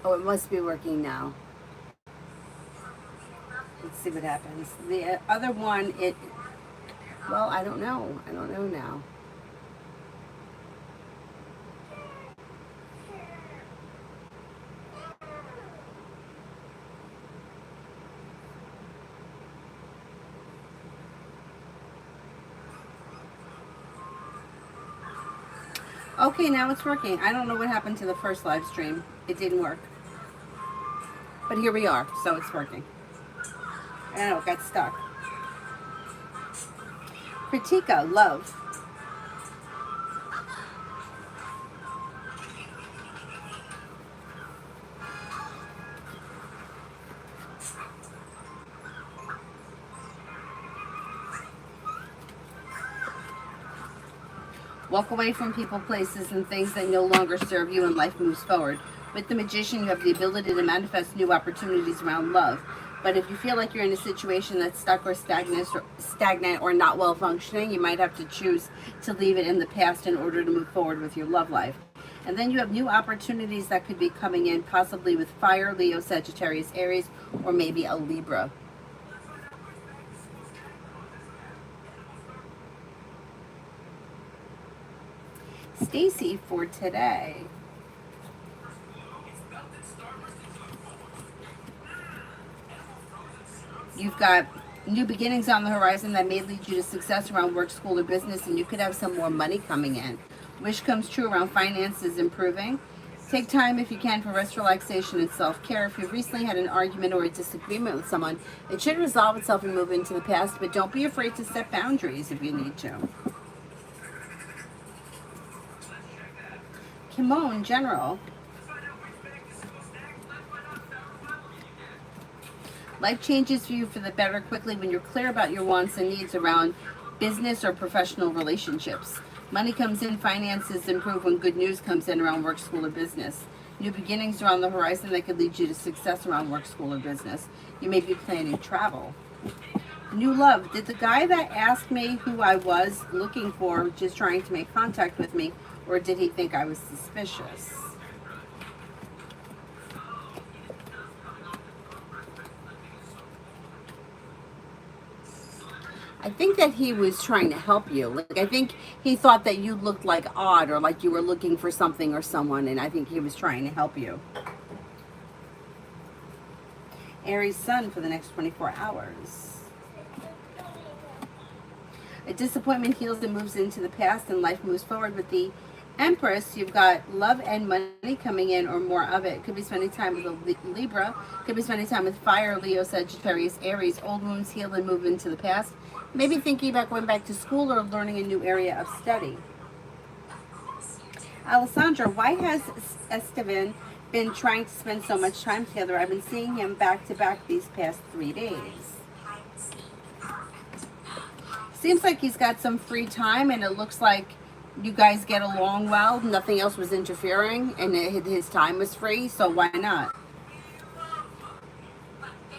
Oh, it must be working now. Let's see what happens. The other one, well, I don't know. I don't know now. Okay, now it's working. I don't know what happened to the first live stream. It didn't work. But here we are, so it's working. I know, it got stuck. Kritika, love. Walk away from people, places, and things that no longer serve you, and life moves forward. With the magician, you have the ability to manifest new opportunities around love. But if you feel like you're in a situation that's stuck or stagnant or not well functioning, you might have to choose to leave it in the past in order to move forward with your love life. And then you have new opportunities that could be coming in, possibly with fire, Leo, Sagittarius, Aries, or maybe a Libra. Stacy for today. You've got new beginnings on the horizon that may lead you to success around work, school, or business, and you could have some more money coming in. Wish comes true around finances improving. Take time if you can for rest, relaxation, and self-care. If you've recently had an argument or a disagreement with someone, it should resolve itself and move into the past, but don't be afraid to set boundaries if you need to. Kimon, general. Life changes for you for the better quickly when you're clear about your wants and needs around business or professional relationships. Money comes in, finances improve when good news comes in around work, school, or business. New beginnings are on the horizon that could lead you to success around work, school, or business. You may be planning travel. New love. Did the guy that asked me who I was looking for just trying to make contact with me, or did he think I was suspicious? I think that he was trying to help you. Like, I think he thought that you looked like odd or like you were looking for something or someone, and I think he was trying to help you. Aries sun for the next 24 hours. A disappointment heals and moves into the past, and life moves forward with the Empress. You've got love and money coming in, or more of it. Could be spending time with a Libra. Could be spending time with fire, Leo, Sagittarius, Aries. Old wounds heal and move into the past. Maybe thinking about going back to school or learning a new area of study. Alessandra, why has Esteban been trying to spend so much time together? I've been seeing him back to back these past 3 days. Seems like he's got some free time, and it looks like you guys get along well. Nothing else was interfering, and his time was free, so why not?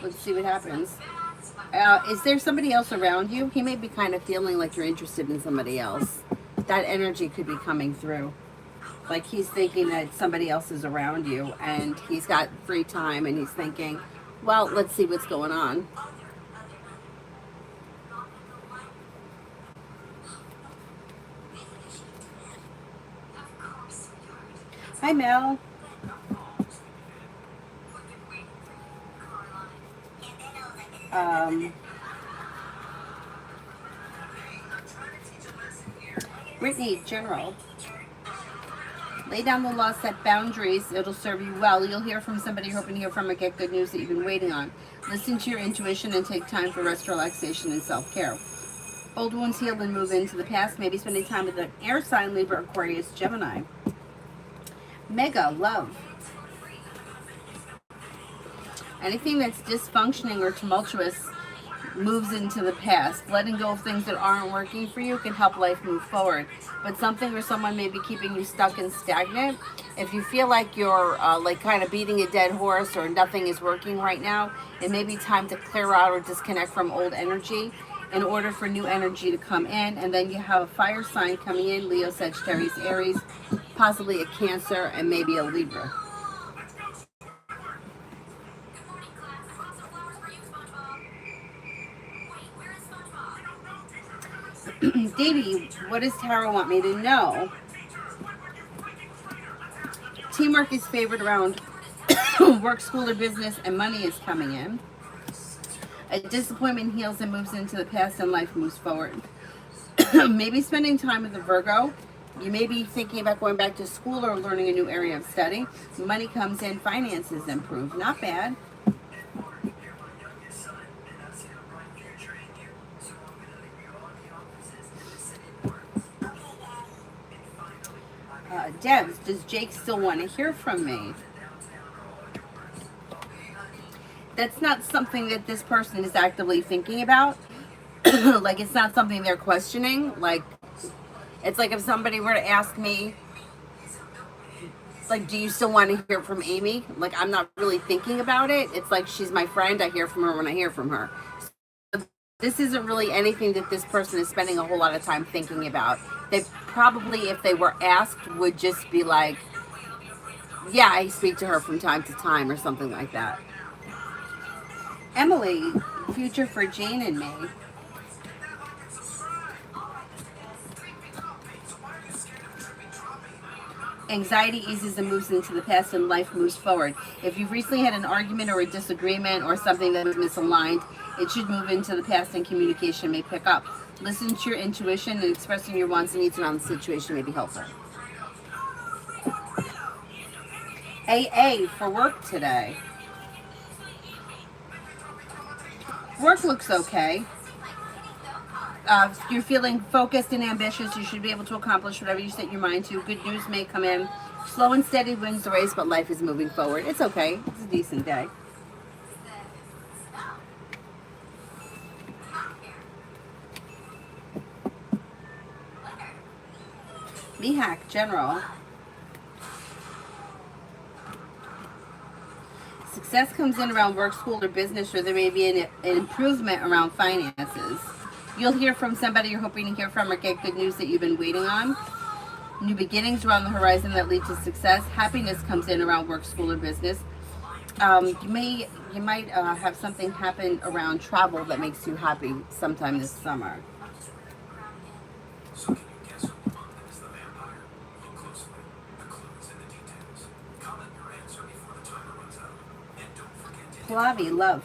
Let's see what happens. Is there somebody else around you? He may be kind of feeling like you're interested in somebody else. That energy could be coming through. Like he's thinking that somebody else is around you, and he's got free time, and he's thinking, well, let's see what's going on. Hi, Mel. Um, Brittany, general. Lay down the law, set boundaries. It'll serve you well. You'll hear from somebody you're hoping to hear from or get good news that you've been waiting on. Listen to your intuition and take time for rest, relaxation, and self-care. Old wounds heal and move into the past. Maybe spending time with an air sign, Libra, Aquarius, Gemini. Mega, love. Anything that's dysfunctioning or tumultuous moves into the past. Letting go of things that aren't working for you can help life move forward. But something or someone may be keeping you stuck and stagnant. If you feel like you're like kind of beating a dead horse or nothing is working right now, it may be time to clear out or disconnect from old energy in order for new energy to come in. And then you have a fire sign coming in, Leo, Sagittarius, Aries, possibly a Cancer, and maybe a Libra. Davey, what does Tara want me to know? Teamwork is favored around work, school, or business, and money is coming in. A disappointment heals and moves into the past, and life moves forward. Maybe spending time with a Virgo. You may be thinking about going back to school or learning a new area of study. Money comes in, finances improve. Not bad. Debs, does Jake still want to hear from me? That's not something that this person is actively thinking about. Like, it's not something they're questioning. Like, it's like if somebody were to ask me, like, do you still want to hear from Amy? Like, I'm not really thinking about it. It's like she's my friend. I hear from her when I hear from her. So this isn't really anything that this person is spending a whole lot of time thinking about. They probably, if they were asked, would just be like, yeah, I speak to her from time to time or something like that. Emily, future for Jane and me. Anxiety eases and moves into the past, and life moves forward. If you've recently had an argument or a disagreement or something that was misaligned, it should move into the past and communication may pick up. Listen to your intuition, and expressing your wants and needs around the situation may be helpful. AA for work today. Work looks okay. If you're feeling focused and ambitious, you should be able to accomplish whatever you set your mind to. Good news may come in. Slow and steady wins the race, but life is moving forward. It's okay. It's a decent day. Mihak, general. Success comes in around work, school, or business, or there may be an improvement around finances. You'll hear from somebody you're hoping to hear from or get good news that you've been waiting on. New beginnings are on the horizon that lead to success. Happiness comes in around work, school, or business. You might have something happen around travel that makes you happy sometime this summer. Pallavi, love.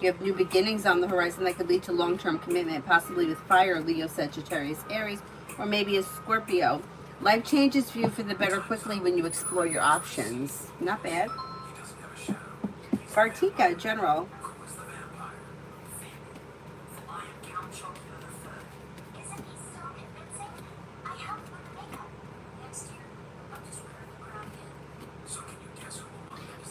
You have new beginnings on the horizon that could lead to long-term commitment, possibly with fire, Leo, Sagittarius, Aries, or maybe a Scorpio. Life changes for you for the better quickly when you explore your options. Not bad. Bartika, general.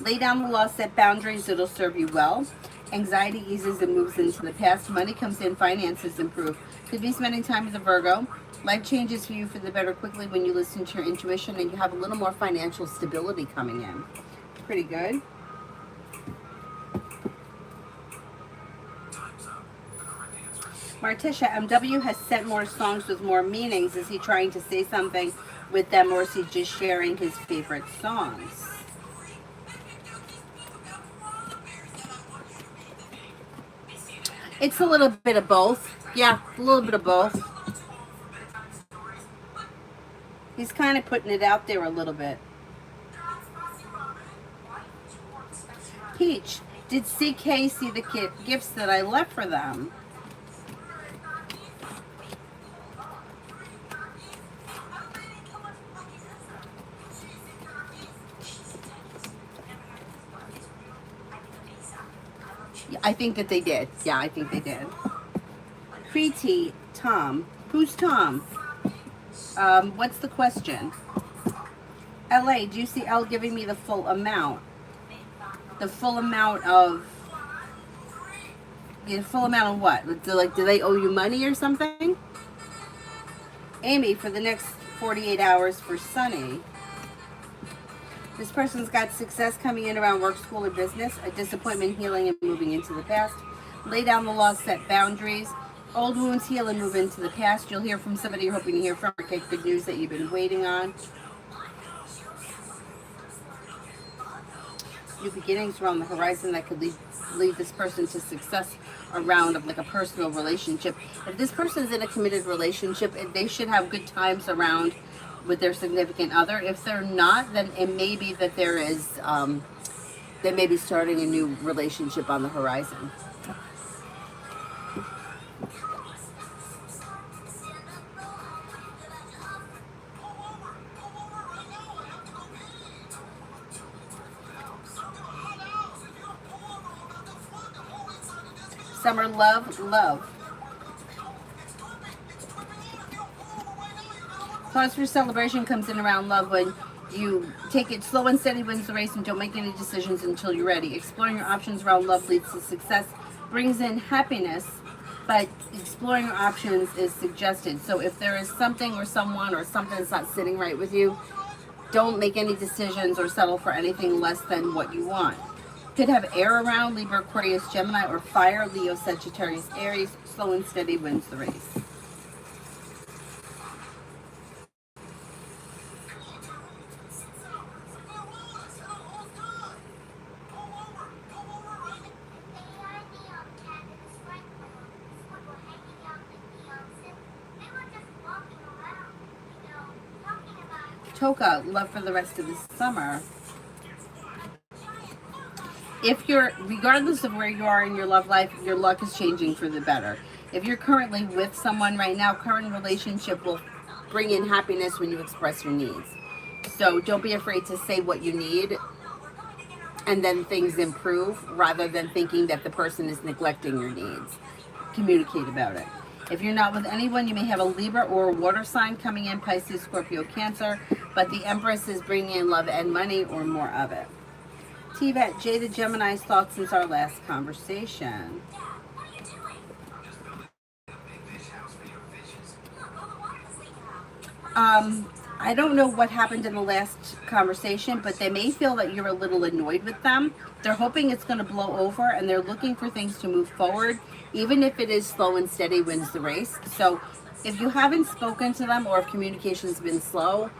Lay down the law, set boundaries, it'll serve you well. Anxiety eases and moves into the past. Money comes in, finances improve. Could be spending time with a Virgo. Life changes for you for the better quickly when you listen to your intuition, and you have a little more financial stability coming in. Pretty good. Martisha, MW has sent more songs with more meanings. Is he trying to say something with them, or is he just sharing his favorite songs? It's a little bit of both. Yeah, a little bit of both. He's kind of putting it out there a little bit. Peach, did CK see the gifts that I left for them? I think that they did. Yeah, I think they did. Preeti, Tom. Who's Tom? What's the question? LA, do you see L giving me the full amount? The full amount of... Yeah, the full amount of what? Do they owe you money or something? Amy, for the next 48 hours for Sunny. This person's got success coming in around work, school, or business, a disappointment healing and moving into the past. Lay down the law, set boundaries. Old wounds heal and move into the past. You'll hear from somebody you're hoping to hear from or get good news that you've been waiting on. New beginnings are on the horizon that could lead this person to success around of like a personal relationship. If this person is in a committed relationship, they should have good times around with their significant other. If they're not, then it may be that they may be starting a new relationship on the horizon. Summer love, love. Cause for celebration comes in around love when you take it slow and steady wins the race and don't make any decisions until you're ready. Exploring your options around love leads to success, brings in happiness, but exploring your options is suggested. So if there is something or someone or something that's not sitting right with you, don't make any decisions or settle for anything less than what you want. Could have air around, Libra, Aquarius, Gemini, or fire, Leo, Sagittarius, Aries. Slow and steady wins the race. Toka, love for the rest of the summer. If you're, regardless of where you are in your love life, your luck is changing for the better. If you're currently with someone right now, current relationship will bring in happiness when you express your needs. So don't be afraid to say what you need, and then things improve, rather than thinking that the person is neglecting your needs. Communicate about it. If you're not with anyone, you may have a Libra or a water sign coming in, Pisces, Scorpio, Cancer, but the Empress is bringing in love and money, or more of it. T-Vet, Jada Gemini's thoughts since our last conversation. I don't know what happened in the last conversation, but they may feel that you're a little annoyed with them. They're hoping it's going to blow over, and they're looking for things to move forward, even if it is slow and steady wins the race. So if you haven't spoken to them, or if communication's been slow,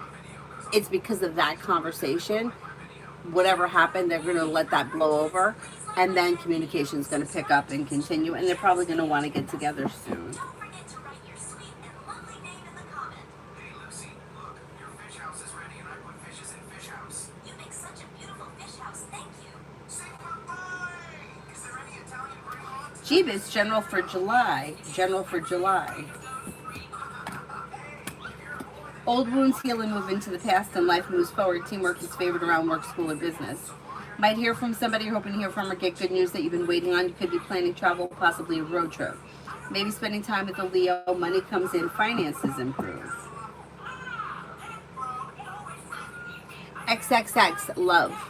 it's because of that conversation. Whatever happened, they're going to let that blow over, and then communication's going to pick up and continue, and they're probably going to want to get together soon. Jeebus, general for July. General for July. Old wounds heal and move into the past, and life moves forward. Teamwork is favored around work, school, or business. Might hear from somebody you're hoping to hear from, or get good news that you've been waiting on. You could be planning travel, possibly a road trip. Maybe spending time with a Leo. Money comes in, finances improve. XXX, love.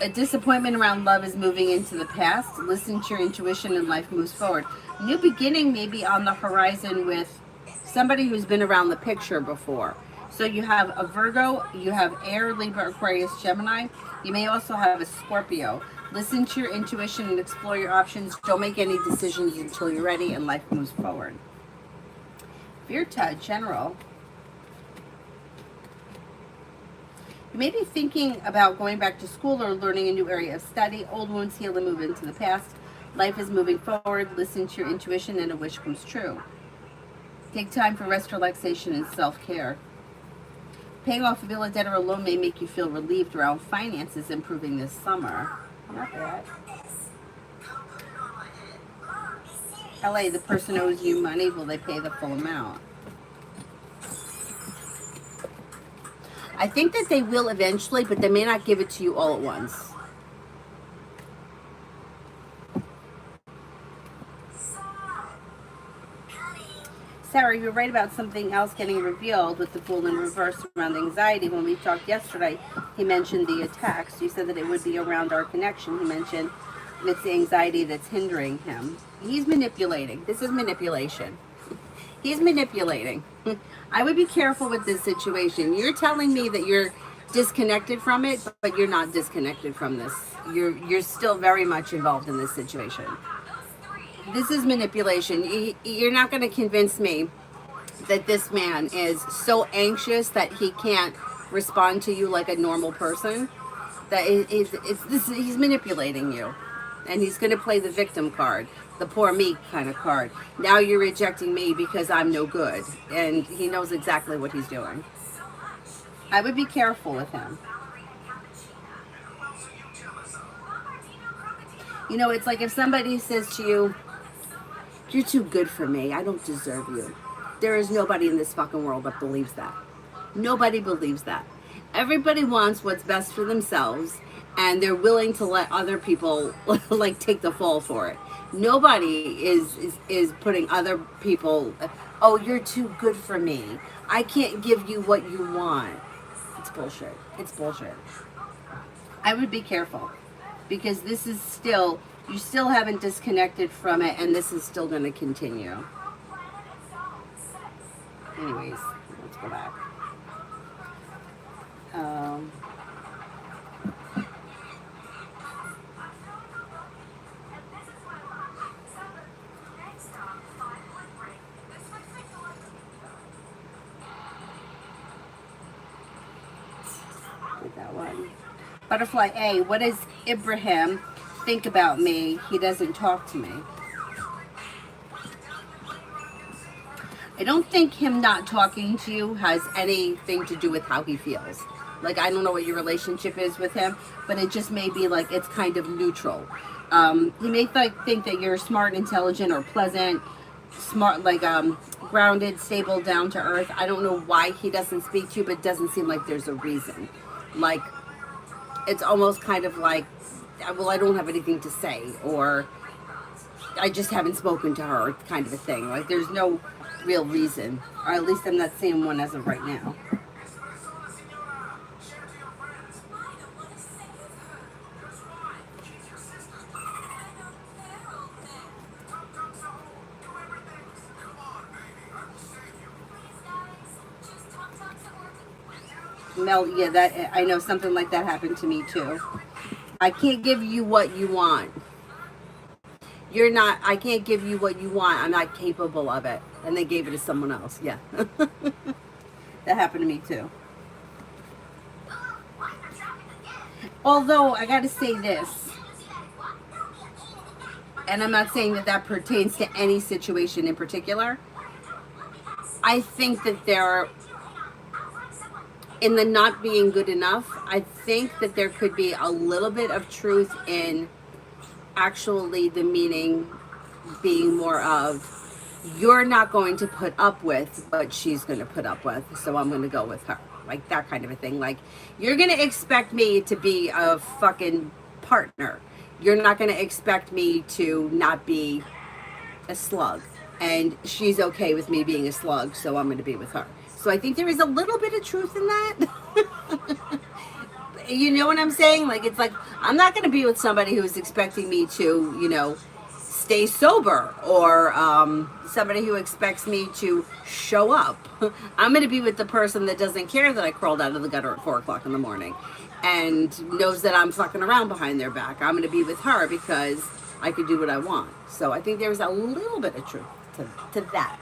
A disappointment around love is moving into the past. Listen to your intuition and life moves forward. New beginning may be on the horizon with somebody who's been around the picture before. So you have a Virgo, you have Air, Libra, Aquarius, Gemini. You may also have a Scorpio. Listen to your intuition and explore your options. Don't make any decisions until you're ready, and life moves forward. Virta, general. You may be thinking about going back to school or learning a new area of study. Old wounds heal and move into the past. Life is moving forward. Listen to your intuition and a wish comes true. Take time for rest, relaxation, and self-care. Paying off a bill, a debt, or a loan may make you feel relieved around finances improving this summer. Not bad. LA, the person owes you money. Will they pay the full amount? I think that they will eventually, but they may not give it to you all at once. Sarah, you're right about something else getting revealed with the Fool in reverse around anxiety. When we talked yesterday, he mentioned the attacks. You said that it would be around our connection. He mentioned it's the anxiety that's hindering him. He's manipulating. This is manipulation. He's manipulating. I would be careful with this situation. You're telling me that you're disconnected from it, but you're not disconnected from this. You're still very much involved in this situation. This is manipulation. You're not going to convince me that this man is so anxious that he can't respond to you like a normal person. That he's manipulating you. And he's going to play the victim card, the poor me kind of card. Now you're rejecting me because I'm no good. And he knows exactly what he's doing. I would be careful with him. You know, it's like if somebody says to you, you're too good for me, I don't deserve you. There is nobody in this fucking world that believes that. Nobody believes that. Everybody wants what's best for themselves, and they're willing to let other people like take the fall for it. Nobody is putting other people, oh, you're too good for me, I can't give you what you want. It's bullshit. It's bullshit. I would be careful, because this is still, you still haven't disconnected from it, and this is still going to continue. Anyways, let's go back. Did that one. Butterfly A, what does Ibrahim think about me? He doesn't talk to me. I don't think him not talking to you has anything to do with how he feels. Like, I don't know what your relationship is with him, but it just may be like it's kind of neutral. He may think that you're smart, intelligent, or pleasant, smart, like grounded, stable, down to earth. I don't know why he doesn't speak to you, but it doesn't seem like there's a reason. Like, it's almost kind of like, well, I don't have anything to say, or I just haven't spoken to her, kind of a thing. Like, there's no real reason, or at least I'm not seeing one as of right now. Mel, yeah, that I know something like that happened to me too. I can't give you what you want. You're not, I can't give you what you want. I'm not capable of it. And they gave it to someone else. Yeah. That happened to me too. Although, I got to say this, and I'm not saying that that pertains to any situation in particular. I think that there, in the not being good enough, I think that there could be a little bit of truth in actually the meaning being more of, you're not going to put up with what she's going to put up with, so I'm going to go with her. Like that kind of a thing. Like, you're going to expect me to be a fucking partner. You're not going to expect me to not be a slug. And she's okay with me being a slug, so I'm going to be with her. So I think there is a little bit of truth in that. You know what I'm saying? Like, it's like, I'm not going to be with somebody who's expecting me to, you know, stay sober, or somebody who expects me to show up. I'm going to be with the person that doesn't care that I crawled out of the gutter at 4 o'clock in the morning and knows that I'm fucking around behind their back. I'm going to be with her because I can do what I want. So I think there's a little bit of truth to that.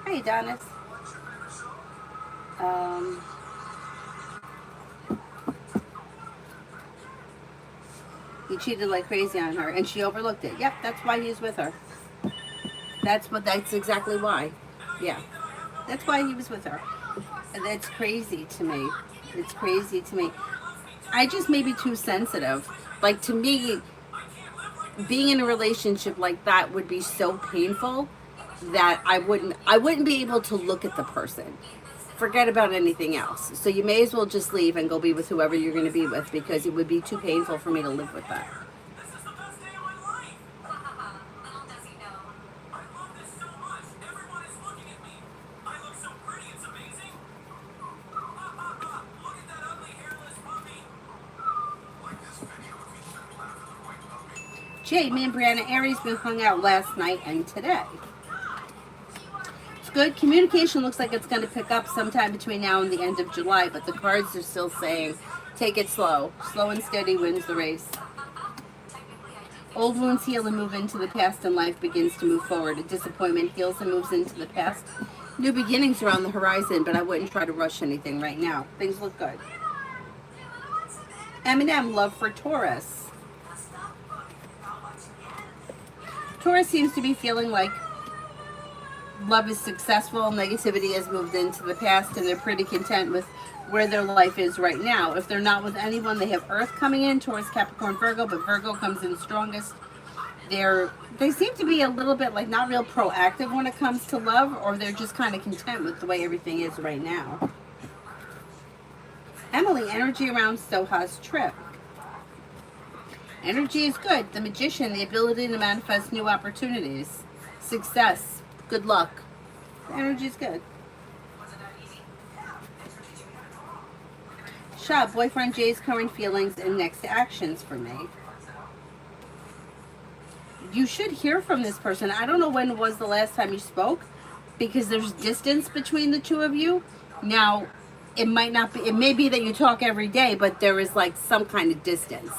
Hey, Donis. He cheated like crazy on her, and she overlooked it. Yep, that's why he's with her. That's exactly why. Yeah, that's why he was with her. And that's crazy to me. It's crazy to me. I just may be too sensitive. Like, to me, being in a relationship like that would be so painful that I wouldn't be able to look at the person. Forget about anything else. So you may as well just leave and go be with whoever you're going to be with, because it would be too painful for me to live with that. Jade, me and Brianna Aries been hung out last night and today. Good. Communication looks like it's going to pick up sometime between now and the end of July, but the cards are still saying, take it slow. Slow and steady wins the race. Old wounds heal and move into the past, and life begins to move forward. A disappointment heals and moves into the past, New beginnings are on the horizon, but I wouldn't try to rush anything right now. Things look good. Eminem, love for Taurus. Taurus seems to be feeling like love is successful, negativity has moved into the past, and they're pretty content with where their life is right now. If they're not with anyone, they have Earth coming in, Taurus, Capricorn, Virgo, but Virgo comes in strongest. They seem to be a little bit like not real proactive when it comes to love, or they're just kind of content with the way everything is right now. Emily, energy around Soha's trip. Energy is good. The Magician, the ability to manifest new opportunities, success, good luck. The energy is good. Shah, boyfriend Jay's current feelings and next actions for me. You should hear from this person. I don't know when was the last time you spoke, because there's distance between the two of you. Now, it might not be, it may be that you talk every day, but there is like some kind of distance.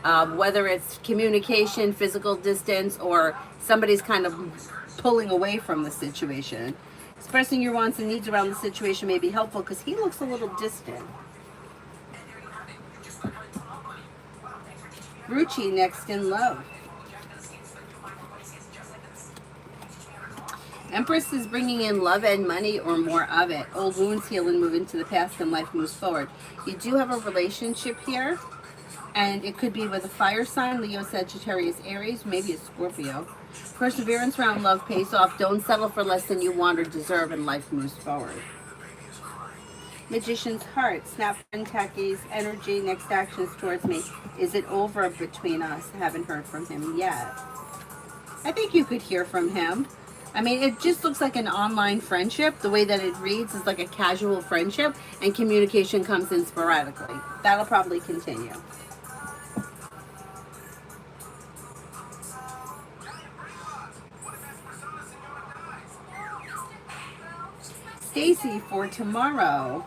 Whether it's communication, physical distance, or somebody's kind of pulling away from the situation. Expressing your wants and needs around the situation may be helpful because he looks a little distant. Ruchi, next in love. Empress is bringing in love and money or more of it. Old wounds heal and move into the past and life moves forward. You do have a relationship here, and it could be with a fire sign, Leo, Sagittarius, Aries, maybe a Scorpio. Perseverance around love pays off. Don't settle for less than you want or deserve, and life moves forward. Magician's heart, snap friend Taki's energy, next actions towards me. Is it over between us? Haven't heard from him yet. I think you could hear from him. I mean, it just looks like an online friendship. The way that it reads is like a casual friendship, and communication comes in sporadically. That'll probably continue. Stacy, for tomorrow.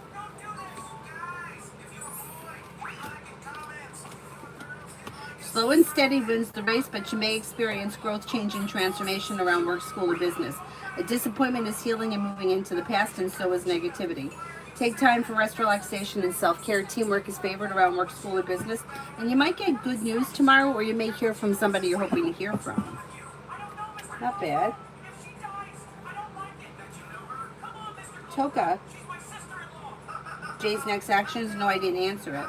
Slow and steady wins the race, but you may experience growth, change, and transformation around work, school, or business. A disappointment is healing and moving into the past, and so is negativity. Take time for rest, relaxation, and self-care. Teamwork is favored around work, school, or business. And you might get good news tomorrow, or you may hear from somebody you're hoping to hear from. Not bad. Toka. Jay's next actions. No, I didn't answer it.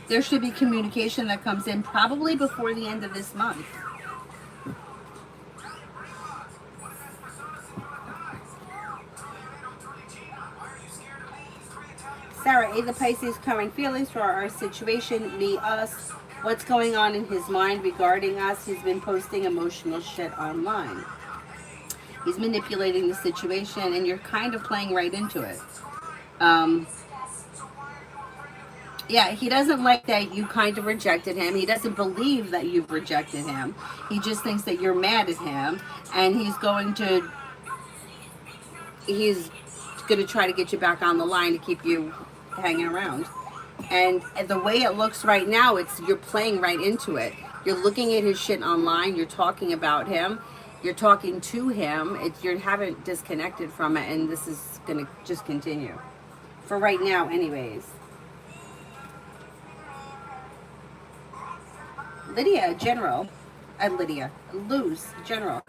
There should be communication that comes in probably before the end of this month. Sarah, A, the Pisces current feelings for our situation, me, us. What's going on in his mind regarding us? He's been posting emotional shit online. He's manipulating the situation, and you're kind of playing right into it. Yeah, he doesn't like that you kind of rejected him. He doesn't believe that you've rejected him. He just thinks that you're mad at him, and he's going to try to get you back on the line to keep you hanging around. And the way it looks right now, you're playing right into it. You're looking at his shit online. You're talking about him. You're talking to him. You haven't disconnected from it, and this is going to just continue. For right now, anyways. Lydia, General. Luz, General.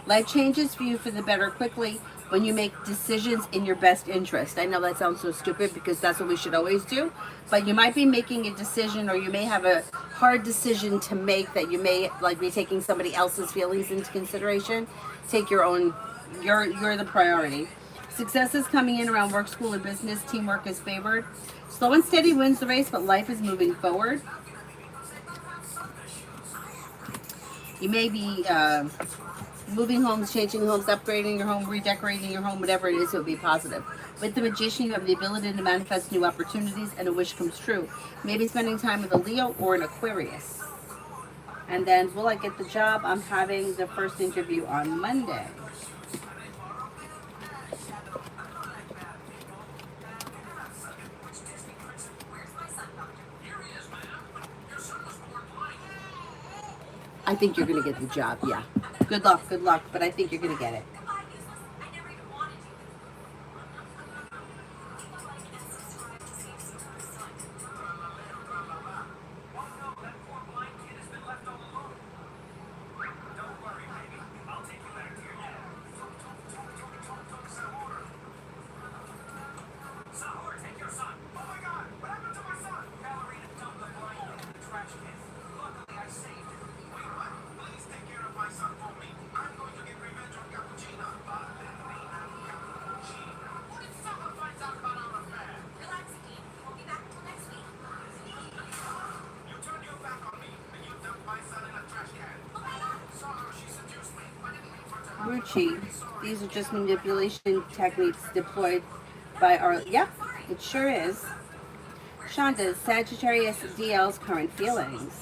Life changes for you for the better quickly when you make decisions in your best interest. I know that sounds so stupid because that's what we should always do, but you might be making a decision, or you may have a hard decision to make that you may like be taking somebody else's feelings into consideration. Take your own, you're the priority. Success is coming in around work, school, and business. Teamwork is favored. Slow and steady wins the race, but life is moving forward. You may be moving homes, changing homes, upgrading your home, redecorating your home, whatever it is, it will be positive. With the Magician, you have the ability to manifest new opportunities, and a wish comes true. Maybe spending time with a Leo or an Aquarius. And then, will I get the job? I'm having the first interview on Monday. I think you're going to get the job, yeah. Good luck, but I think you're going to get it. Ruchi, these are just manipulation techniques deployed by our. Yep, it sure is. Shonda, Sagittarius DL's current feelings.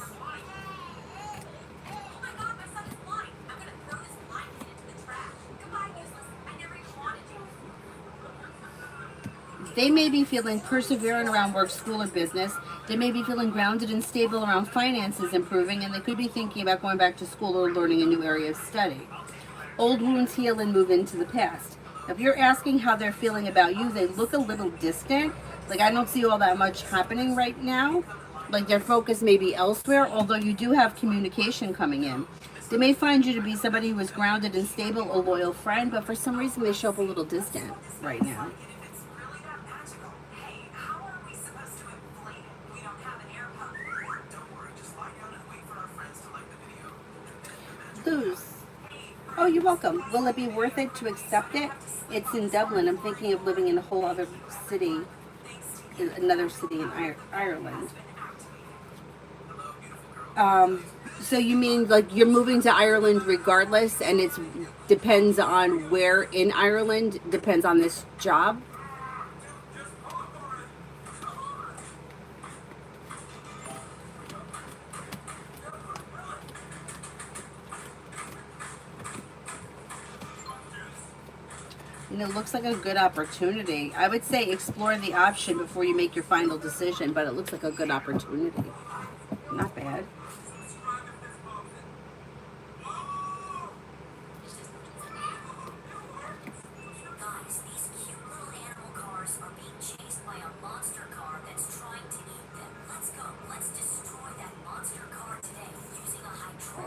They may be feeling perseverant around work, school, or business. They may be feeling grounded and stable around finances improving, and they could be thinking about going back to school or learning a new area of study. Old wounds heal and move into the past. If you're asking how they're feeling about you, they look a little distant. Like, I don't see all that much happening right now. Like, their focus may be elsewhere, although you do have communication coming in. They may find you to be somebody who is grounded and stable, a loyal friend, but for some reason they show up a little distant right now. Lose. Oh, you're welcome. Will it be worth it to accept it? It's in Dublin. I'm thinking of living in a whole other city, in another city in Ireland. So you mean like you're moving to Ireland regardless, and it depends on where in Ireland, depends on this job? And it looks like a good opportunity. I would say explore the option before you make your final decision, but it looks like a good opportunity. Not bad.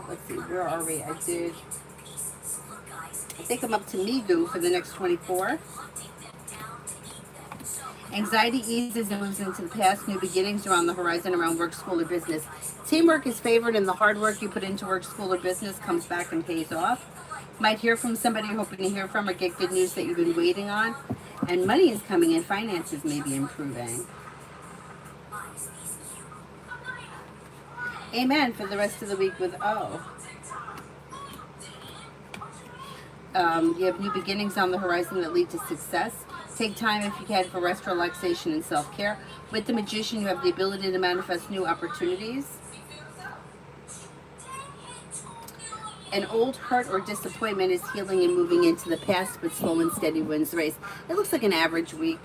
Let's see, where are we? I think I'm up to Migu for the next 24. Anxiety eases and moves into the past. New beginnings are on the horizon around work, school, or business. Teamwork is favored, and the hard work you put into work, school, or business comes back and pays off. Might hear from somebody you're hoping to hear from, or get good news that you've been waiting on. And money is coming in. Finances may be improving. Amen for the rest of the week with O. You have new beginnings on the horizon that lead to success. Take time if you can for rest, relaxation, and self-care. With the Magician, you have the ability to manifest new opportunities. An old hurt or disappointment is healing and moving into the past, but slow and steady wins the race. It looks like an average week.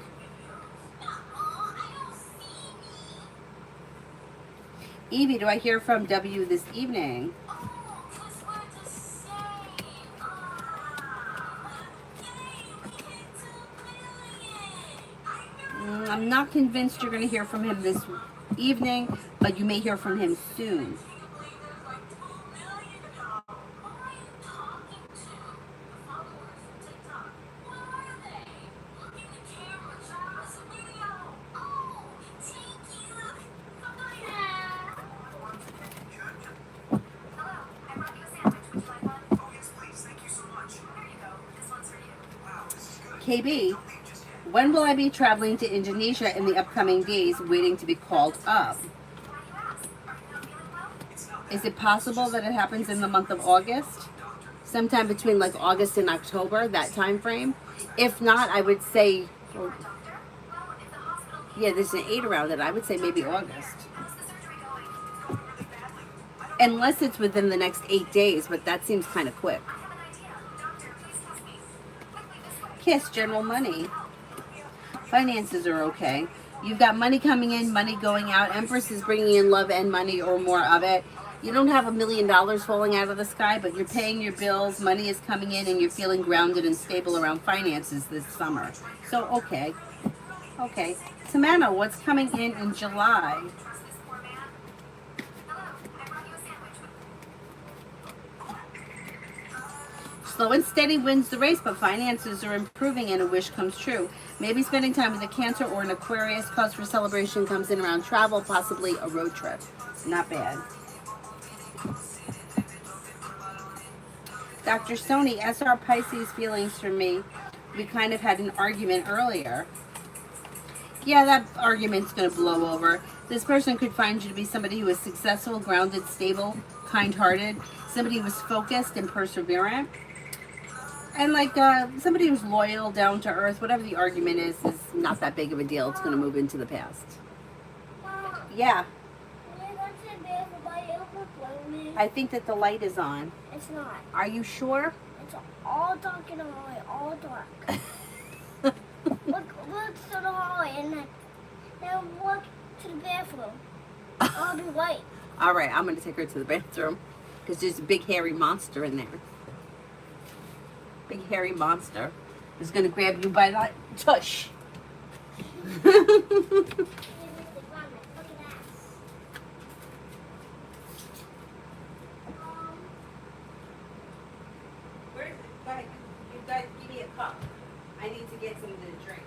Evie, do I hear from W this evening? I'm not convinced you're going to hear from him this evening, but you may hear from him soon. KB, when will I be traveling to Indonesia in the upcoming days, waiting to be called up? Is it possible that it happens in the month of August? Sometime between like August and October, that time frame? If not, I would say, well, yeah, there's an 8 around it. I would say maybe August. Unless it's within the next 8 days, but that seems kind of quick. Kiss, general money. Finances are okay. You've got money coming in, money going out. Empress is bringing in love and money or more of it. You don't have $1 million falling out of the sky, but you're paying your bills, money is coming in, and you're feeling grounded and stable around finances this summer. So, okay. Okay. Samantha, what's coming in July? Slow and steady wins the race, but finances are improving and a wish comes true. Maybe spending time with a Cancer or an Aquarius. Cause for celebration comes in around travel, possibly a road trip. Not bad. Dr. Sony, SR Pisces feelings for me. We kind of had an argument earlier. Yeah, that argument's going to blow over. This person could find you to be somebody who is successful, grounded, stable, kind-hearted, somebody who is focused and perseverant. And like somebody who's loyal, down to earth, whatever the argument is not that big of a deal. It's going to move into the past. Mom, Yeah, can you go to the bed for my overflow? I think that the light is on. It's not. Are you sure? It's all dark in the hallway, all dark. look to the hallway and then look to the bathroom. I'll be white. All right, I'm going to take her to the bathroom because there's a big hairy monster in there. Big hairy monster is going to grab you by the tush. Look at that. Where is it? Go ahead. You guys give me a cup. I need to get something to drink.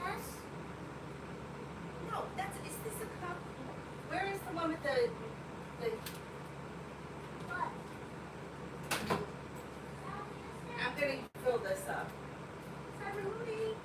That's No, is this a cup? Where is the one with the what? I'm going to fill this up. Rudy.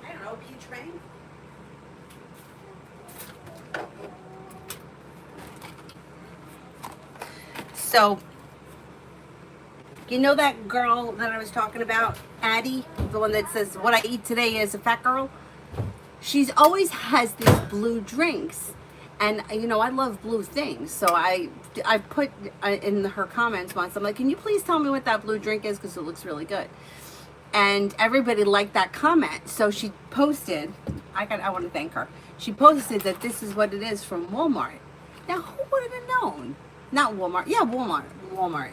I don't know, be trained. So, you know that girl that I was talking about, Addie, the one that says, what I eat today is a fat girl? She's always has these blue drinks. And, you know, I love blue things. So I put in her comments once, I'm like, can you please tell me what that blue drink is? Because it looks really good. And everybody liked that comment. So she posted, I want to thank her. She posted that this is what it is from Walmart. Now, who would have known? Not Walmart. Yeah, Walmart.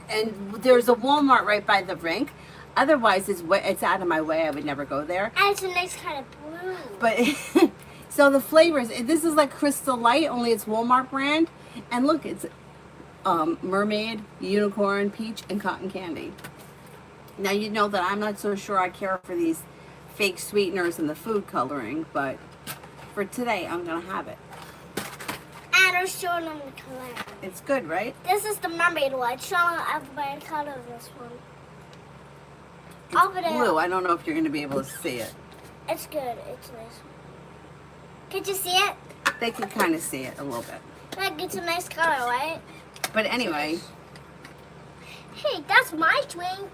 And there's a Walmart right by the rink. Otherwise, it's out of my way. I would never go there. And it's a nice kind of blue. But so the flavors, this is like Crystal Light, only it's Walmart brand. And look, it's mermaid, unicorn, peach, and cotton candy. Now you know that I'm not so sure I care for these fake sweeteners and the food coloring, but for today I'm gonna have it. And I'm showing them the color. It's good, right? This is the mermaid one. Showing everybody the color of this one. It's Over there. blue. I don't know if you're going to be able to see it. It's good. It's nice. Can you see it? They can kind of see it a little bit. Like, it's a nice color, right? But anyway, Hey, that's my drink.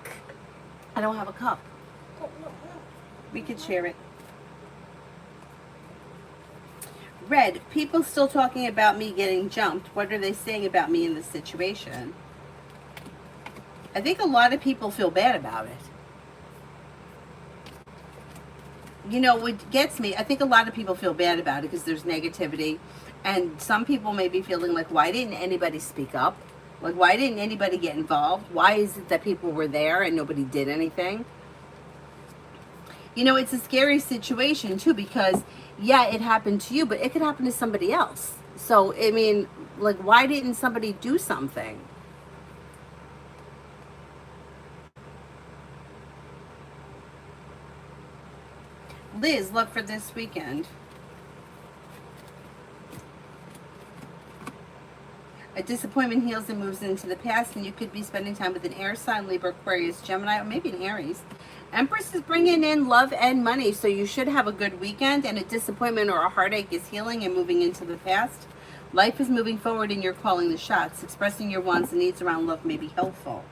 I don't have a cup. We could share it. Red, people still talking about me getting jumped. What are they saying about me in this situation? I think a lot of people feel bad about it. You know, what gets me, I think a lot of people feel bad about it because there's negativity. And some people may be feeling like, why didn't anybody speak up? Like, why didn't anybody get involved? Why is it that people were there and nobody did anything? You know, it's a scary situation, too, because, yeah, it happened to you, but it could happen to somebody else. So, I mean, like, why didn't somebody do something? Liz, look for this weekend. A disappointment heals and moves into the past, and you could be spending time with an air sign, Libra, Aquarius, Gemini, or maybe an Aries. Empress is bringing in love and money, so you should have a good weekend, and a disappointment or a heartache is healing and moving into the past. Life is moving forward, and you're calling the shots. Expressing your wants and needs around love may be helpful.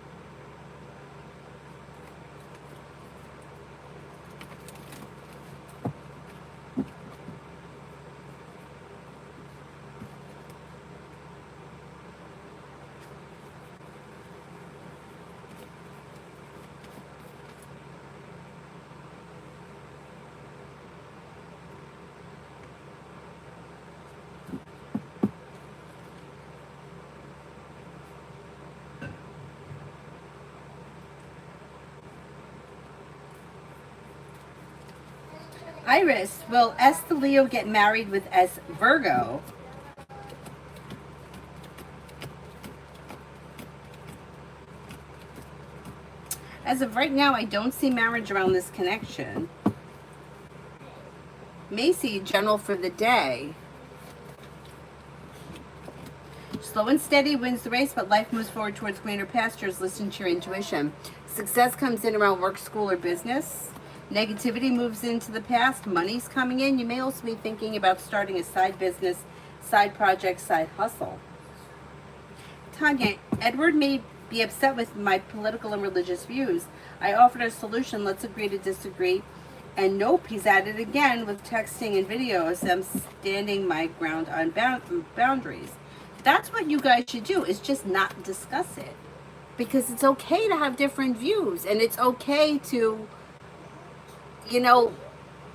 Iris, will S the Leo get married with S Virgo? As of right now, I don't see marriage around this connection. Macy, general for the day. Slow and steady wins the race, but life moves forward towards greener pastures. Listen to your intuition. Success comes in around work, school, or business. Negativity moves into the past. Money's coming in. You may also be thinking about starting a side business, side project, side hustle. Tanya, Edward may be upset with my political and religious views. I offered a solution. Let's agree to disagree. And nope, he's at it again with texting and videos. I'm standing my ground on boundaries. That's what you guys should do, is just not discuss it. Because it's okay to have different views. And it's okay to, you know,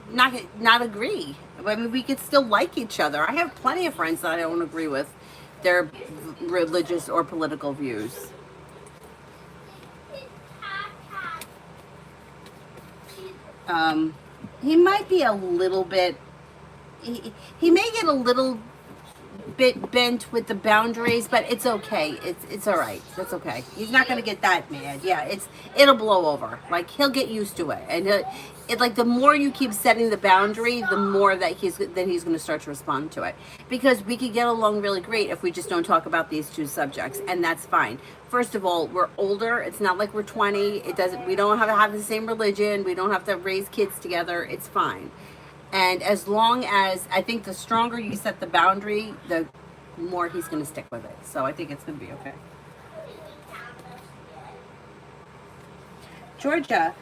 not agree. I mean, we could still like each other. I have plenty of friends that I don't agree with their religious or political views. He might be a little bit, he may get a little bit bent with the boundaries, but it's okay. It's all right. That's okay. He's not going to get that mad. Yeah, it'll blow over. Like, he'll get used to it. And like, the more you keep setting the boundary, the more that he's going to start to respond to it. Because we could get along really great if we just don't talk about these two subjects, and that's fine. First of all, we're older. It's not like we're 20. We don't have to have the same religion. We don't have to raise kids together. It's fine. And as long as, I think the stronger you set the boundary, the more he's going to stick with it. So I think it's going to be okay. Georgia,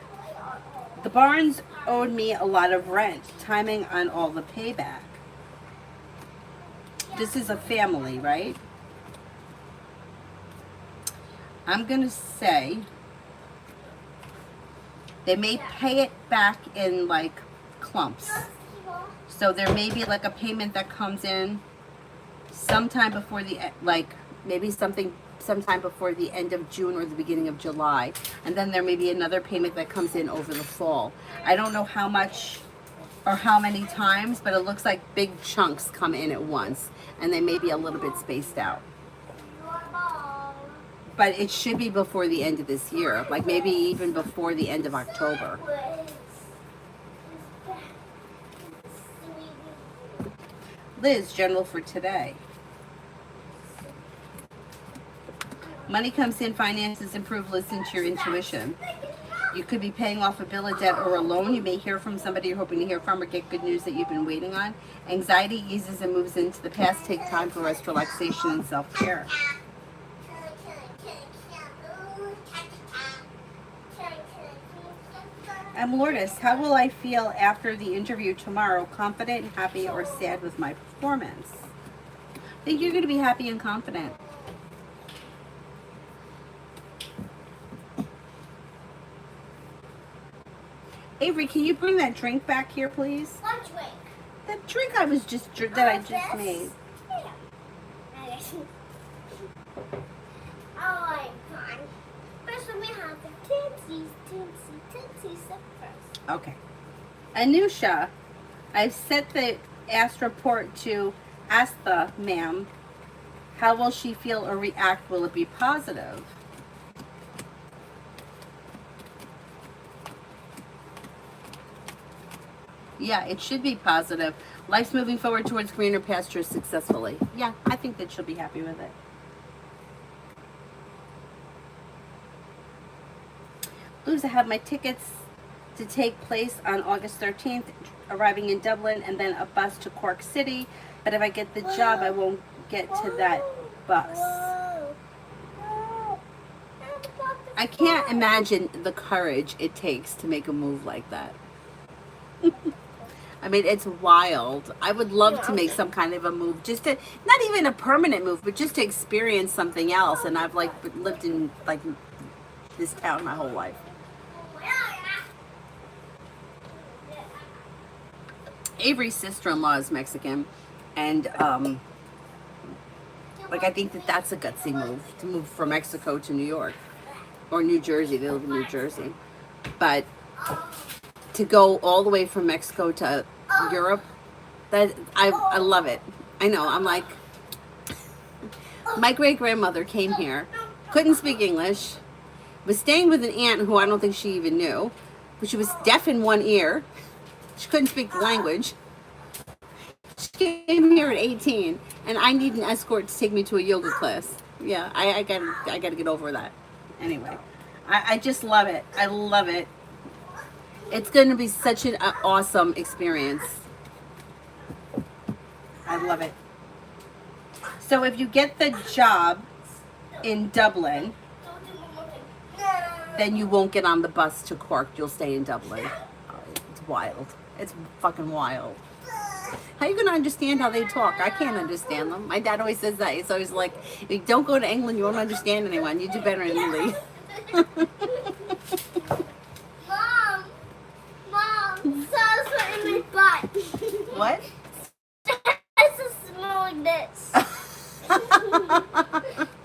the Barnes owed me a lot of rent. Timing on all the payback. This is a family, right? I'm going to say they may pay it back in like clumps. So there may be like a payment that comes in sometime before the, like maybe sometime before the end of June or the beginning of July. And then there may be another payment that comes in over the fall. I don't know how much or how many times, but it looks like big chunks come in at once. And they may be a little bit spaced out. But it should be before the end of this year. Like maybe even before the end of October. Liz, general for today. Money comes in, finances improve, listen to your intuition. You could be paying off a bill of debt or a loan. You may hear from somebody you're hoping to hear from or get good news that you've been waiting on. Anxiety eases and moves into the past. Take time for rest, relaxation, and self-care. I'm Lourdes. How will I feel after the interview tomorrow? Confident, happy, or sad with my performance? I think you're going to be happy and confident. Avery, can you bring that drink back here, please? What drink? The drink I just made. Yeah. Oh, fun. First, we have the tinsy sip first. Okay. Anusha, I've set the asked report to Astha, ma'am. How will she feel or react? Will it be positive? Yeah, it should be positive. Life's moving forward towards greener pastures successfully. Yeah, I think that she'll be happy with it. Luz, I have my tickets to take place on August 13th, arriving in Dublin, and then a bus to Cork City. But if I get the job, I won't get to that bus. I can't imagine the courage it takes to make a move like that. I mean, it's wild. I would love to make some kind of a move, just to, not even a permanent move, but just to experience something else. And I've like lived in like this town my whole life. Avery's sister-in-law is Mexican, and like I think that that's a gutsy move to move from Mexico to New York or New Jersey. They live in New Jersey, but to go all the way from Mexico to Europe, that I love it. I know. I'm like, my great-grandmother came here, couldn't speak English, was staying with an aunt who I don't think she even knew, but she was deaf in one ear. She couldn't speak the language. She came here at 18, and I need an escort to take me to a yoga class. Yeah, I gotta get over that. Anyway, I just love it. I love it. It's going to be such an awesome experience. I love it. So if you get the job in Dublin, then you won't get on the bus to Cork. You'll stay in Dublin. It's wild. It's fucking wild. How are you going to understand how they talk? I can't understand them. My dad always says that. He's always like, if you don't go to England, you won't understand anyone. You do better in Italy. Mom, salsa in my butt. What? It's a smell like this.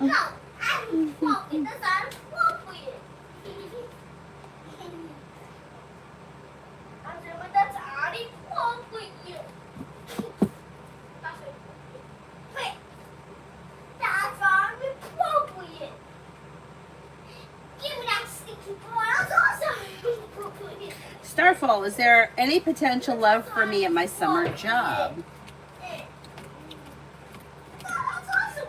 No, I'm smoking. That's how I'm smoking. That's already smoking. That's already smoking. Give me that sticky boy. That's awesome. Starfall, is there any potential love for me at my summer job?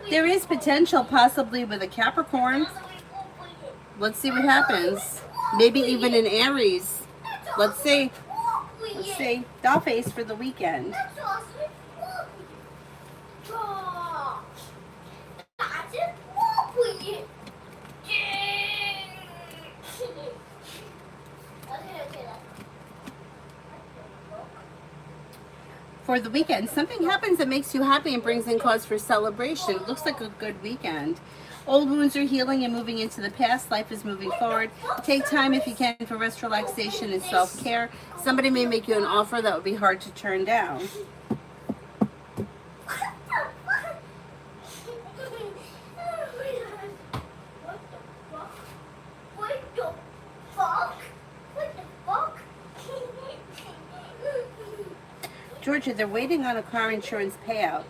There is potential, possibly with a Capricorn. Let's see what happens. Maybe even an Aries. Let's see. Let's see. Dollface for the weekend. For the weekend, something happens that makes you happy and brings in cause for celebration. It looks like a good weekend. Old wounds are healing and moving into the past. Life is moving forward. Take time if you can for rest, relaxation, and self-care. Somebody may make you an offer that would be hard to turn down. Georgia, they're waiting on a car insurance payout.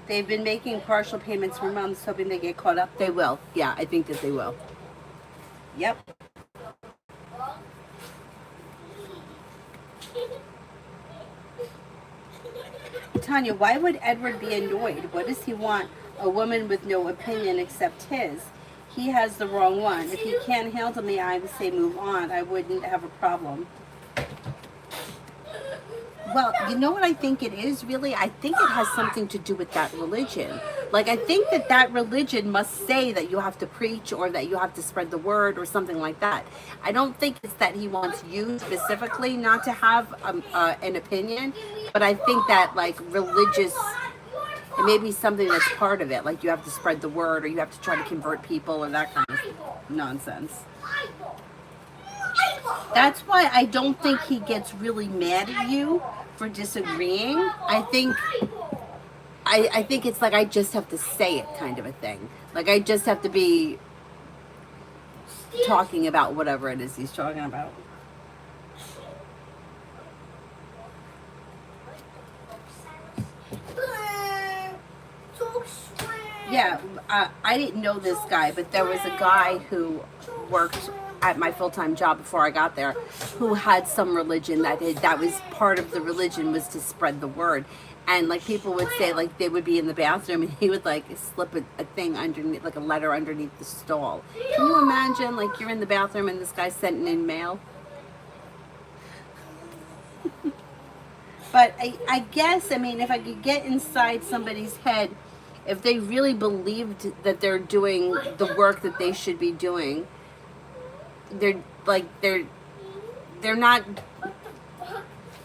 They've been making partial payments for months, hoping they get caught up. They will. Yeah, I think that they will. Yep. Tanya, why would Edward be annoyed? What does he want? A woman with no opinion except his. He has the wrong one. If he can't handle me, I would say move on. I wouldn't have a problem. Well, you know what I think it is, really? I think it has something to do with that religion. Like, I think that that religion must say that you have to preach or that you have to spread the word or something like that. I don't think it's that he wants you specifically not to have an opinion, but I think that, like, religious, it may be something that's part of it. Like, you have to spread the word or you have to try to convert people or that kind of nonsense. That's why I don't think he gets really mad at you for disagreeing. I think it's like I just have to say it kind of a thing. Like I just have to be talking about whatever it is he's talking about. Yeah, I didn't know this guy, but there was a guy who worked at my full-time job before I got there who had some religion that was part of the religion was to spread the word. And like people would say, like they would be in the bathroom and he would like slip a thing underneath, like a letter underneath the stall. Can you imagine, like you're in the bathroom and this guy's sending in mail? But I guess, I mean, if I could get inside somebody's head, if they really believed that they're doing the work that they should be doing, they're not,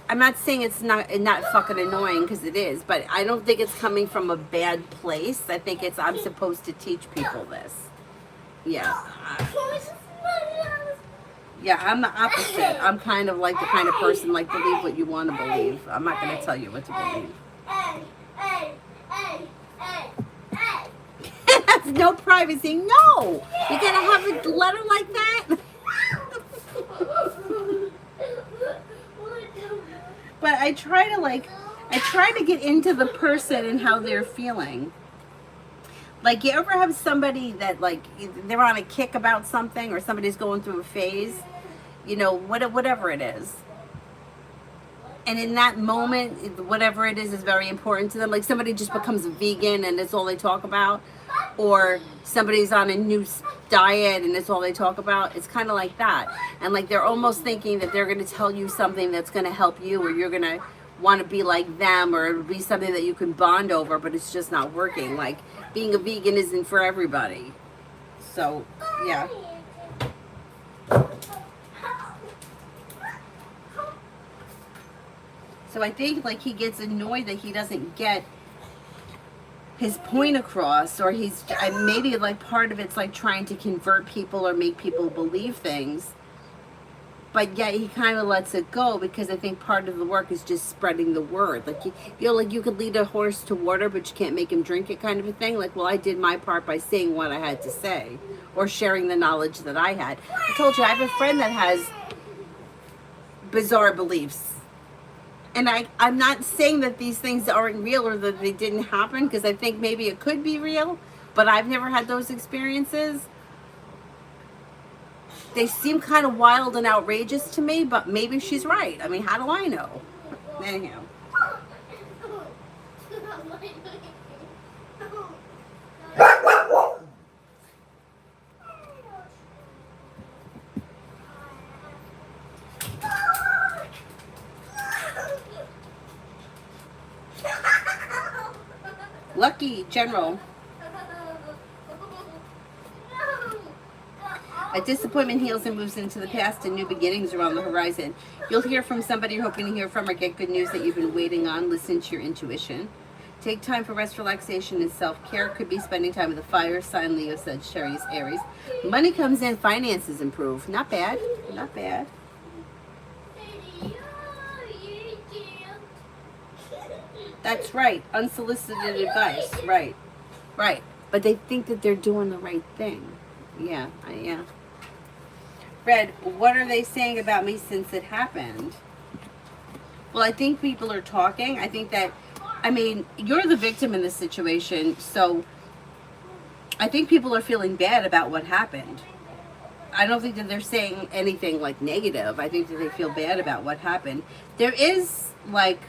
I'm not saying it's not fucking annoying, because it is, but I don't think it's coming from a bad place. I think it's, I'm supposed to teach people this. Yeah. Yeah, I'm the opposite. I'm kind of like the kind of person, like, believe what you want to believe. I'm not going to tell you what to believe. That's no privacy. No! You're going to have a letter like that? But I try to get into the person and how they're feeling. Like, you ever have somebody that, like, they're on a kick about something, or somebody's going through a phase, you know, whatever it is. And in that moment, whatever it is very important to them. Like, somebody just becomes a vegan and that's all they talk about. Or somebody's on a new diet and that's all they talk about. It's kind of like that. And, like, they're almost thinking that they're going to tell you something that's going to help you, or you're going to want to be like them, or it'll be something that you can bond over, but it's just not working. Like, being a vegan isn't for everybody. So, yeah. So I think, like, he gets annoyed that he doesn't get his point across, or he's, maybe, like, part of it's, like, trying to convert people or make people believe things. But yet he kind of lets it go, because I think part of the work is just spreading the word. Like, you know, like you could lead a horse to water, but you can't make him drink it, kind of a thing. Like, well, I did my part by saying what I had to say, or sharing the knowledge that I had. I told you, I have a friend that has bizarre beliefs. And I'm not saying that these things aren't real or that they didn't happen, because I think maybe it could be real, but I've never had those experiences. They seem kind of wild and outrageous to me, but maybe she's right. I mean, how do I know? Anyhow. Lucky General. A disappointment heals and moves into the past, and new beginnings are on the horizon. You'll hear from somebody you're hoping to hear from, or get good news that you've been waiting on. Listen to your intuition. Take time for rest, relaxation, and self-care. Could be spending time with a fire sign, Leo, Sagittarius, Aries. Money comes in, finances improve. Not bad. Not bad. That's right. Unsolicited advice. Right. Right. But they think that they're doing the right thing. Yeah. Yeah. Fred, what are they saying about me since it happened? Well, I think people are talking. I think that, I mean, you're the victim in this situation, so I think people are feeling bad about what happened. I don't think that they're saying anything, like, negative. I think that they feel bad about what happened. There is, like,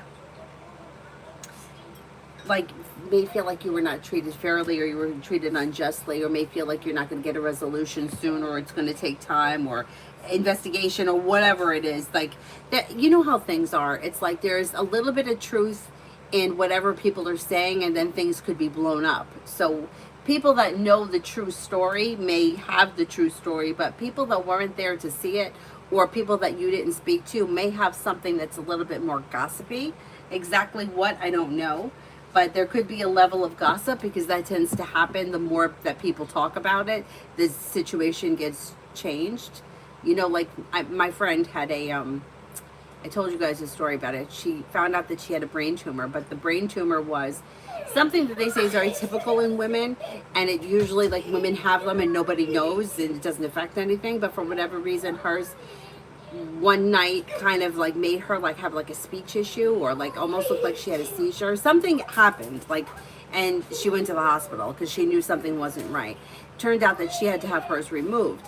like may feel like you were not treated fairly, or you were treated unjustly, or may feel like you're not going to get a resolution soon, or it's going to take time, or investigation, or whatever it is. Like that, you know how things are. It's like there's a little bit of truth in whatever people are saying, and then things could be blown up. So people that know the true story may have the true story, but people that weren't there to see it, or people that you didn't speak to, may have something that's a little bit more gossipy. Exactly what, I don't know, but there could be a level of gossip, because that tends to happen. The more that people talk about it, the situation gets changed. You know, like my friend had I told you guys a story about it. She found out that she had a brain tumor, but the brain tumor was something that they say is very typical in women, and it usually, like, women have them and nobody knows and it doesn't affect anything, but for whatever reason hers one night kind of like made her like have like a speech issue, or like almost looked like she had a seizure. Something happened, like, and she went to the hospital because she knew something wasn't right. Turned out that she had to have hers removed.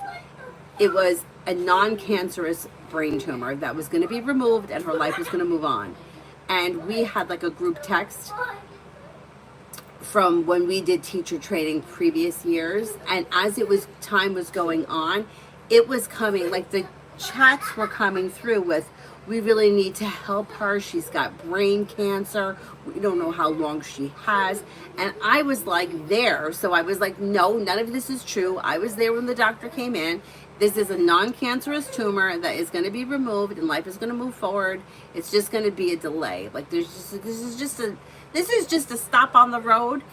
It was a non-cancerous brain tumor that was going to be removed, and her life was going to move on. And we had like a group text from when we did teacher training previous years, and as it was time was going on, it was coming, like the chats were coming through with, we really need to help her, she's got brain cancer, we don't know how long she has. And I was like there, so I was like, no, none of this is true. I was there when the doctor came in. This is a non-cancerous tumor that is going to be removed, and life is going to move forward. It's just going to be a delay. Like, this is just a stop on the road.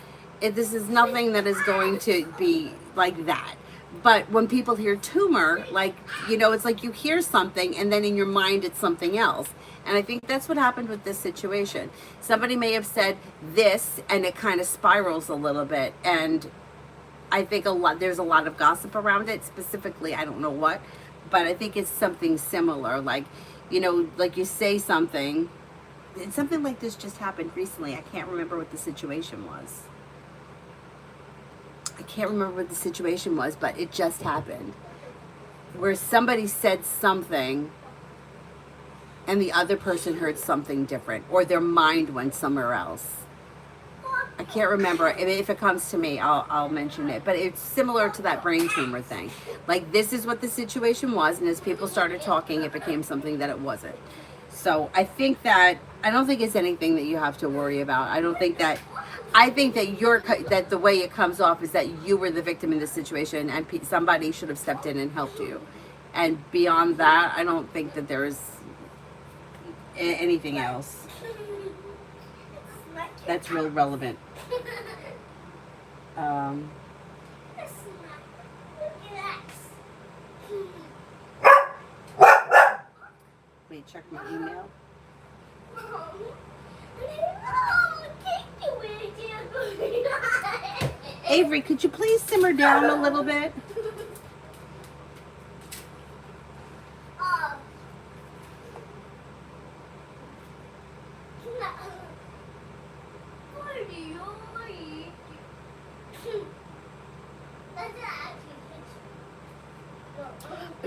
This is nothing that is going to be like that. But when people hear tumor, like, you know, it's like you hear something and then in your mind it's something else. And I think that's what happened with this situation. Somebody may have said this and it kind of spirals a little bit. And I think there's a lot of gossip around it. Specifically, I don't know what, but I think it's something similar. Like, you know, like you say something, and something like this just happened recently. I can't remember what the situation was. I can't remember what the situation was, but it just happened. Where somebody said something and the other person heard something different, or their mind went somewhere else. I can't remember. If it comes to me, I'll mention it. But it's similar to that brain tumor thing. Like, this is what the situation was, and as people started talking, it became something that it wasn't. So I think that, I don't think it's anything that you have to worry about. I think that that the way it comes off is that you were the victim in this situation, and somebody should have stepped in and helped you. And beyond that, I don't think that there is anything else that's real relevant. Wait, check my email. Avery, could you please simmer down a little bit?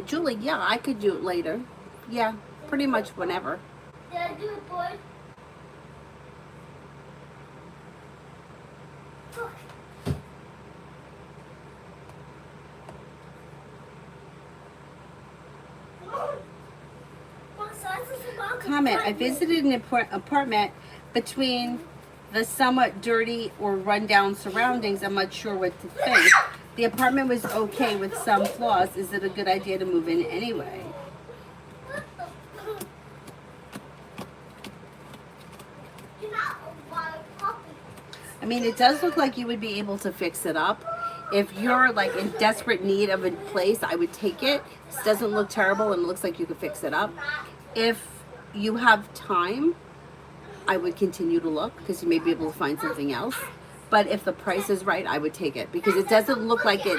Julie, yeah, I could do it later. Yeah, pretty much whenever. Did I do it, boy? Comment, I visited an apartment between the somewhat dirty or rundown surroundings. I'm not sure what to think. The apartment was okay with some flaws. Is it a good idea to move in anyway? I mean, it does look like you would be able to fix it up. If you're like in desperate need of a place, I would take it. This doesn't look terrible and it looks like you could fix it up. If you have time, I would continue to look because you may be able to find something else. But if the price is right, I would take it because it doesn't look like it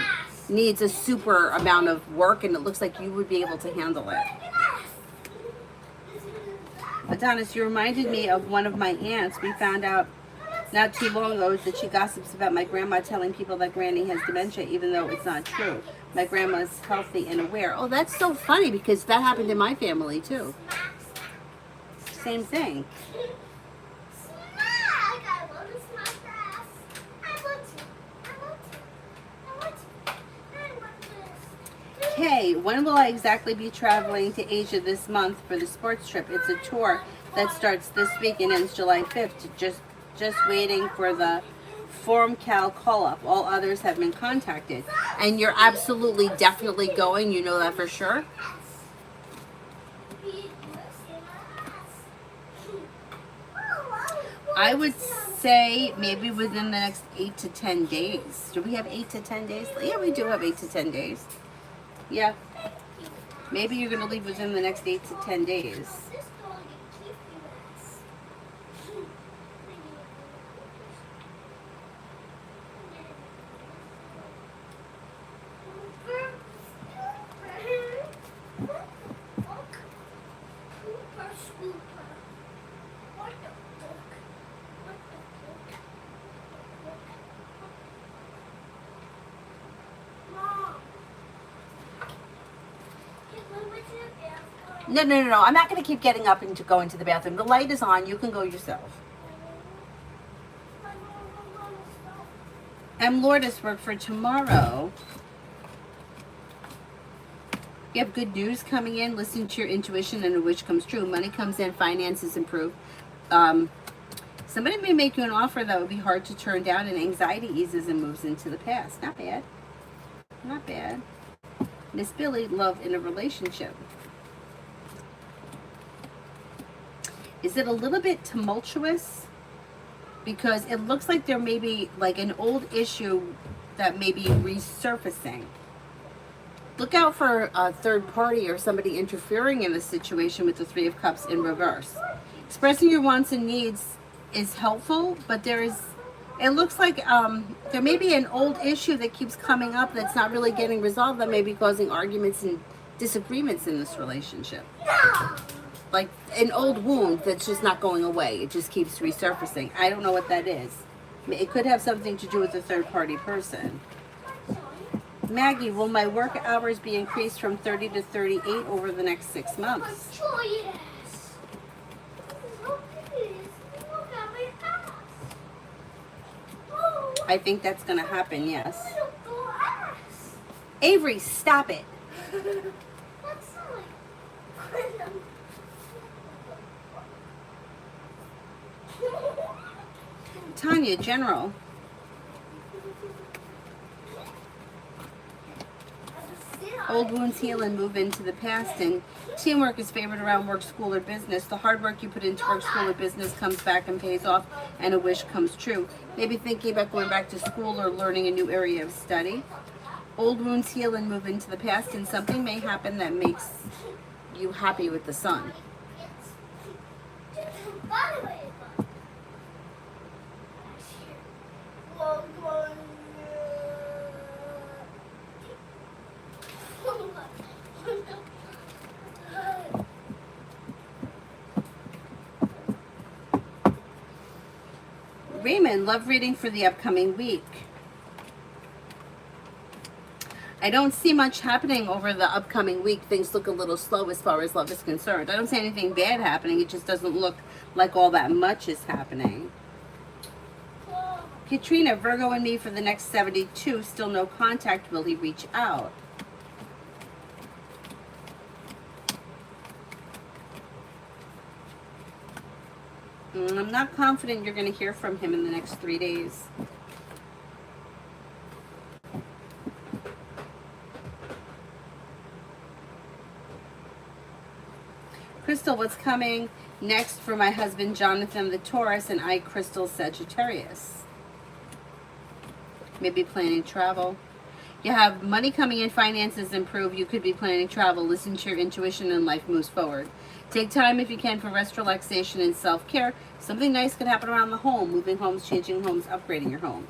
needs a super amount of work, and it looks like you would be able to handle it. Adonis, you reminded me of one of my aunts. We found out not too long ago that she gossips about my grandma telling people that Granny has dementia, even though it's not true. My grandma's healthy and aware. Oh, that's so funny because that happened in my family too. Same thing. Kay, when will I exactly be traveling to Asia this month for the sports trip? It's a tour that starts this week and ends July 5th. Just waiting for the Forum Cal call up. All others have been contacted. And you're absolutely definitely going, you know that for sure? I would say maybe within the next 8 to 10 days. Do we have 8 to 10 days? Yeah, we do have 8 to 10 days. Yeah. Maybe you're going to leave within the next 8 to 10 days. No. I'm not going to keep getting up and to go into the bathroom. The light is on. You can go yourself. M. Lourdes work for tomorrow. You have good news coming in. Listen to your intuition and a wish comes true. Money comes in. Finances improve. Somebody may make you an offer that would be hard to turn down, and anxiety eases and moves into the past. Not bad. Not bad. Miss Billy, love in a relationship. Is it a little bit tumultuous? Because it looks like there may be like an old issue that may be resurfacing. Look out for a third party or somebody interfering in the situation with the Three of Cups in reverse. Expressing your wants and needs is helpful, but it looks like there may be an old issue that keeps coming up that's not really getting resolved, that may be causing arguments and disagreements in this relationship. Like an old wound that's just not going away. It just keeps resurfacing. I don't know what that is. It could have something to do with a third party person. Maggie, will my work hours be increased from 30 to 38 over the next 6 months? I think that's going to happen, yes. Avery, stop it. Tanya, general. Old wounds heal and move into the past, and teamwork is favored around work, school, or business. The hard work you put into work, school, or business comes back and pays off, and a wish comes true. Maybe thinking about going back to school or learning a new area of study. Old wounds heal and move into the past, and something may happen that makes you happy with the sun. Raymond, love reading for the upcoming week. I don't see much happening over the upcoming week. Things look a little slow as far as love is concerned. I don't see anything bad happening. It just doesn't look like all that much is happening. Katrina, Virgo and me for the next 72. Still no contact. Will he reach out? I'm not confident you're going to hear from him in the next 3 days. Crystal, what's coming next for my husband Jonathan the Taurus and I Crystal Sagittarius? Maybe planning travel. You have money coming in, finances improve. You could be planning travel. Listen to your intuition and life moves forward. Take time if you can for rest, relaxation, and self-care. Something nice could happen around the home. Moving homes, changing homes, upgrading your home.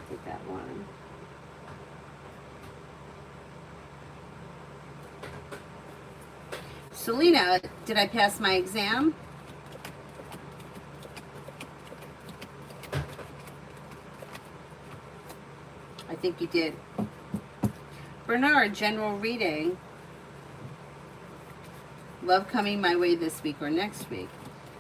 Take that one. Selena, did I pass my exam? I think you did. Bernard, general reading. Love coming my way this week or next week.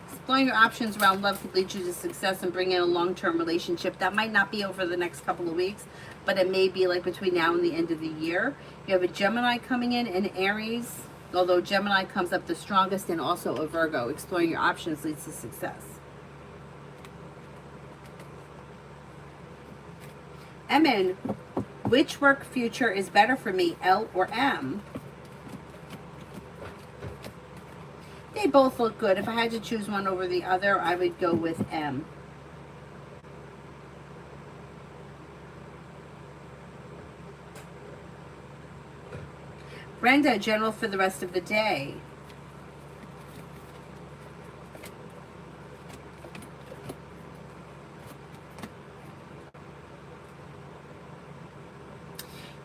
Exploring your options around love could lead you to success and bring in a long-term relationship. That might not be over the next couple of weeks, but it may be like between now and the end of the year. You have a Gemini coming in and Aries, although Gemini comes up the strongest, and also a Virgo. Exploring your options leads to success. Emin, which work future is better for me, L or M? They both look good. If I had to choose one over the other, I would go with M. Brenda, general for the rest of the day.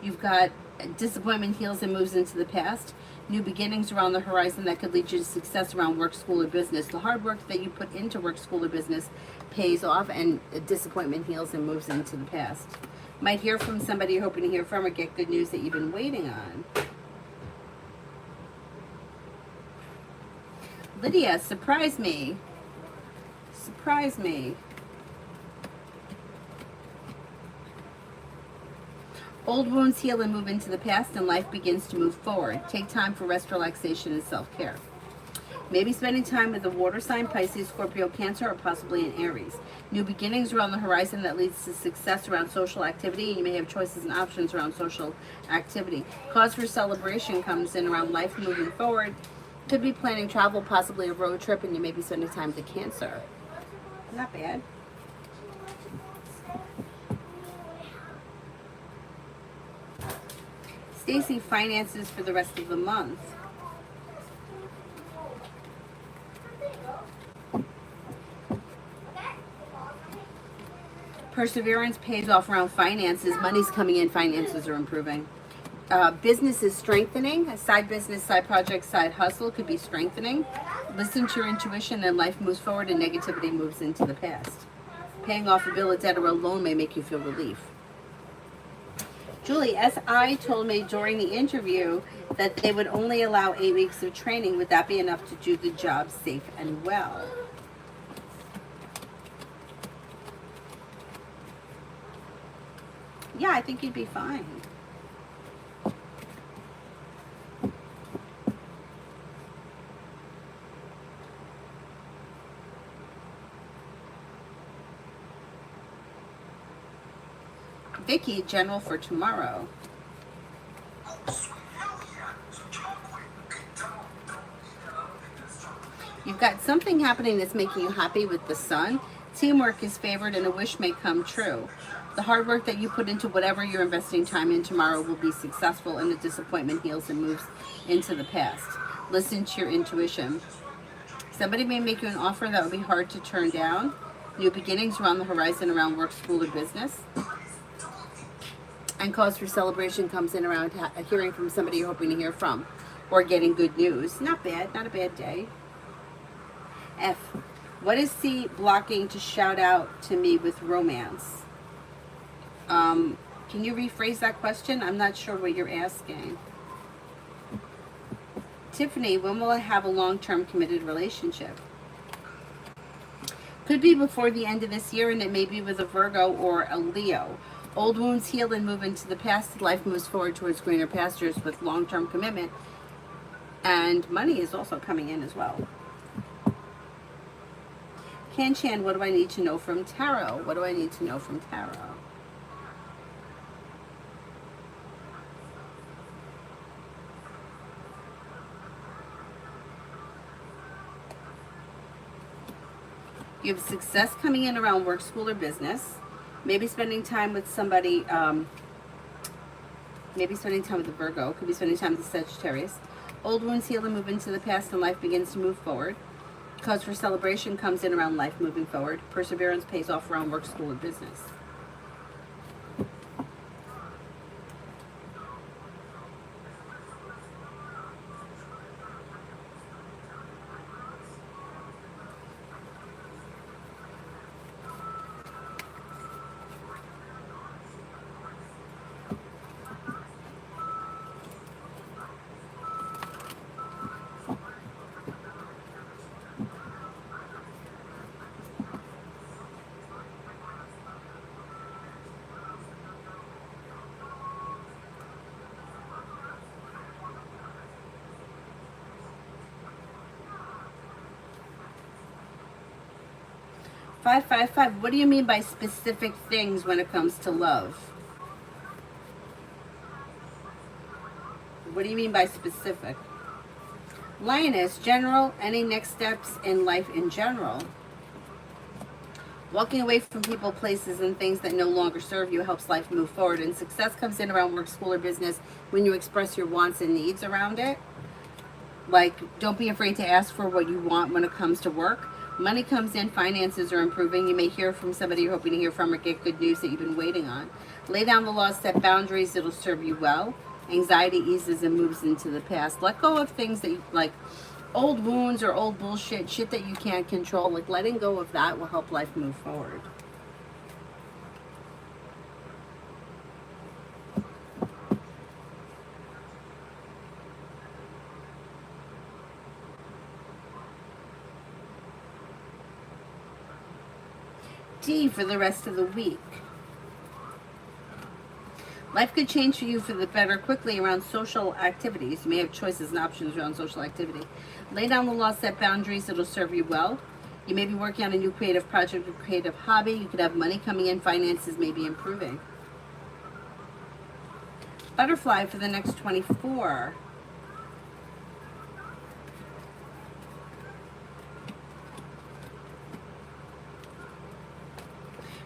You've got disappointment heals and moves into the past. New beginnings around the horizon that could lead you to success around work, school, or business. The hard work that you put into work, school, or business pays off, and disappointment heals and moves into the past. Might hear from somebody you're hoping to hear from, or get good news that you've been waiting on. Lydia, surprise me. Surprise me. Old wounds heal and move into the past, and life begins to move forward. Take time for rest, relaxation, and self-care. Maybe spending time with a water sign, Pisces, Scorpio, Cancer, or possibly an Aries. New beginnings around the horizon that leads to success around social activity, and you may have choices and options around social activity. Cause for celebration comes in around life moving forward. Could be planning travel, possibly a road trip, and you may be spending time with Cancer. Not bad. Stacy, finances for the rest of the month. Perseverance pays off around finances. Money's coming in, finances are improving. Business is strengthening. A side business, side project, side hustle could be strengthening. Listen to your intuition, and life moves forward, and negativity moves into the past. Paying off a bill, a debt, or a loan may make you feel relief. Julie, SI told me during the interview that they would only allow 8 weeks of training. Would that be enough to do the job safe and well? Yeah, I think you'd be fine. Vicky, general for tomorrow. You've got something happening that's making you happy with the sun. Teamwork is favored, and a wish may come true. The hard work that you put into whatever you're investing time in tomorrow will be successful, and the disappointment heals and moves into the past. Listen to your intuition. Somebody may make you an offer that would be hard to turn down. New beginnings around the horizon around work, school, or business. And cause for celebration comes in around hearing from somebody you're hoping to hear from, or getting good news. Not bad, not a bad day. F, what is C blocking to shout out to me with romance? Can you rephrase that question? I'm not sure what you're asking. Tiffany, when will I have a long-term committed relationship? Could be before the end of this year, and it may be with a Virgo or a Leo. Old wounds heal and move into the past. Life moves forward towards greener pastures with long-term commitment. And money is also coming in as well. Chan, what do I need to know from tarot? What do I need to know from tarot? You have success coming in around work, school, or business. Maybe spending time with somebody, maybe spending time with a Virgo. Could be spending time with a Sagittarius. Old wounds heal and move into the past, and life begins to move forward. Cause for celebration comes in around life moving forward. Perseverance pays off around work, school, or business. 555. What do you mean by specific things when it comes to love? What do you mean by specific? Lioness, general, any next steps in life in general. Walking away from people, places, and things that no longer serve you helps life move forward. And success comes in around work, school, or business when you express your wants and needs around it. Like, don't be afraid to ask for what you want when it comes to work. Money comes in, finances are improving. You may hear from somebody you're hoping to hear from or get good news that you've been waiting on. Lay down the law, set boundaries, it'll serve you well. Anxiety eases and moves into the past. Let go of things that you, like old wounds or old bullshit, shit that you can't control. Like, letting go of that will help life move forward. D for the rest of the week. Life could change for you for the better quickly around social activities. You may have choices and options around social activity. Lay down the law, set boundaries, it'll serve you well. You may be working on a new creative project or creative hobby. You could have money coming in, finances may be improving. Butterfly for the next 24.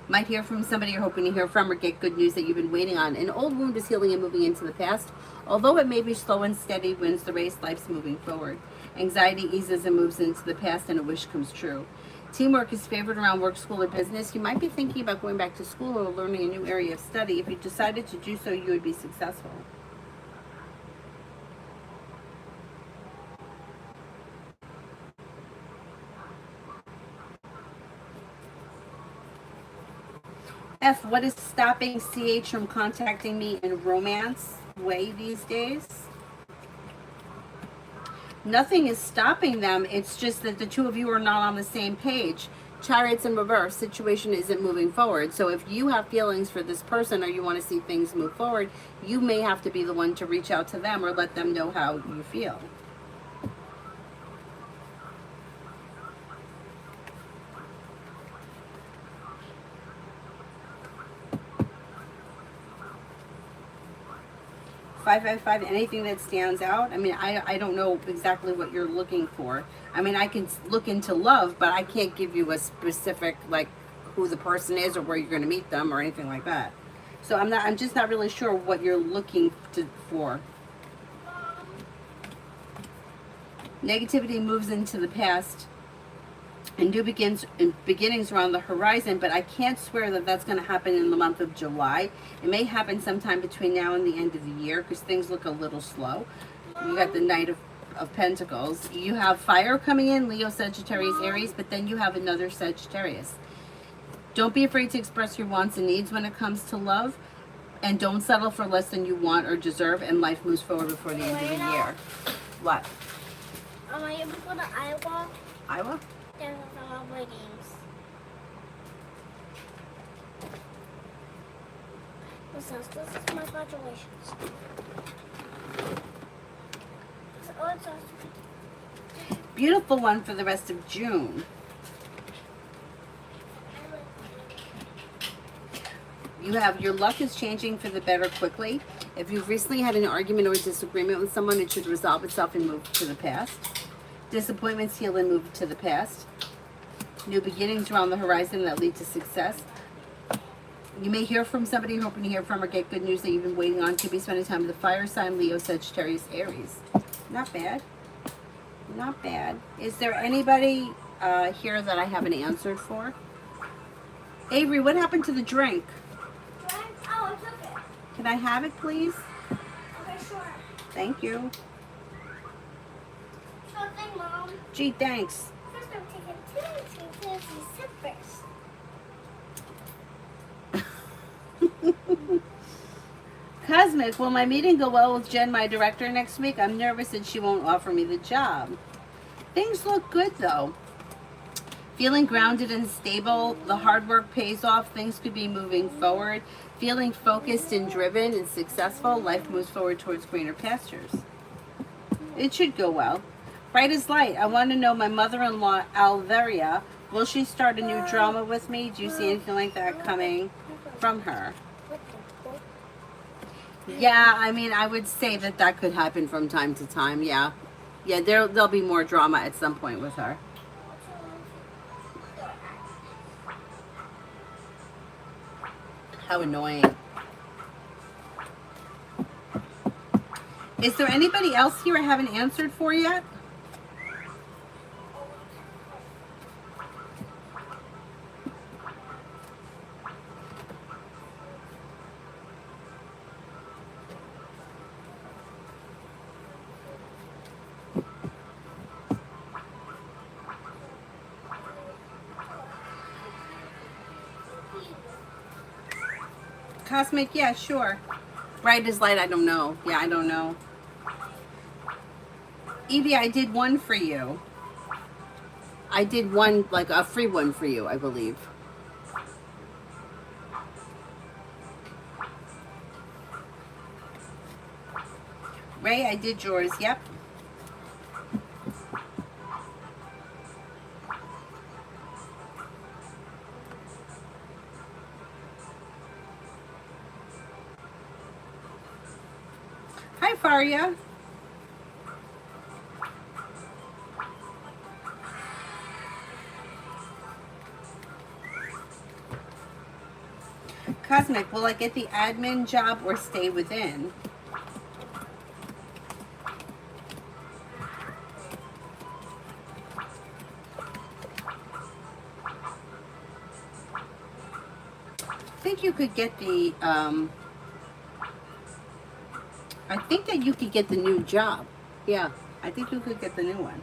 Might hear from somebody you're hoping to hear from or get good news that you've been waiting on. An old wound is healing and moving into the past. Although it may be slow and steady, wins the race, life's moving forward. Anxiety eases and moves into the past, and a wish comes true. Teamwork is favored around work, school, or business. You might be thinking about going back to school or learning a new area of study. If you decided to do so, you would be successful. F, what is stopping CH from contacting me in romance way these days? Nothing is stopping them. It's just that the two of you are not on the same page. Chariots in reverse, situation isn't moving forward. So if you have feelings for this person or you want to see things move forward, you may have to be the one to reach out to them or let them know how you feel. Five, anything that stands out? I mean, I don't know exactly what you're looking for. I mean, I can look into love, but I can't give you a specific, like, who the person is or where you're going to meet them or anything like that. So I'm just not really sure what you're looking for. Negativity moves into the past and new beginnings are on the horizon, but I can't swear that that's going to happen in the month of July. It may happen sometime between now and the end of the year because things look a little slow. You got the Knight of Pentacles. You have fire coming in, Leo, Sagittarius, Aries, but then you have another Sagittarius. Don't be afraid to express your wants and needs when it comes to love, and don't settle for less than you want or deserve, and life moves forward before the end of the year. What? Am I able to go to Iowa? Iowa? There's a lot of games. This is my graduations. Beautiful one for the rest of June. You have your luck is changing for the better quickly. If you've recently had an argument or a disagreement with someone, it should resolve itself and move to the past. Disappointments heal and move to the past. New beginnings are on the horizon that lead to success. You may hear from somebody you're hoping to hear from or get good news that you've been waiting on. Could be spending time with the fire sign, Leo, Sagittarius, Aries. Not bad. Not bad. Is there anybody here that I haven't answered for? Avery, what happened to the drink? Drink? Oh, I took it. Can I have it, please? Okay, sure. Thank you. Sure thing, Mom. Gee, thanks. First, I'm taking two fancy sippers. Cosmic, will my meeting go well with Jen, my director, next week? I'm nervous that she won't offer me the job. Things look good, though. Feeling grounded and stable, the hard work pays off, things could be moving forward. Feeling focused and driven and successful, life moves forward towards greener pastures. It should go well. Bright as light, I want to know my mother-in-law, Alveria, Will she start a new drama with me? Do you see anything like that coming from her? Yeah, I mean, I would say that that could happen from time to time. Yeah, yeah, there'll be more drama at some point with her. How annoying. Is there anybody else here I haven't answered for yet? Cosmic, yeah, sure. Bright as light, I don't know. Yeah, I don't know. Evie, I did one for you. I did one, like a free one for you, I believe. Ray, I did yours, yep. Hi, Faria. Cosmic, will I get the admin job or stay within? I think you could get the, I think that you could get the new job. Yeah, I think you could get the new one.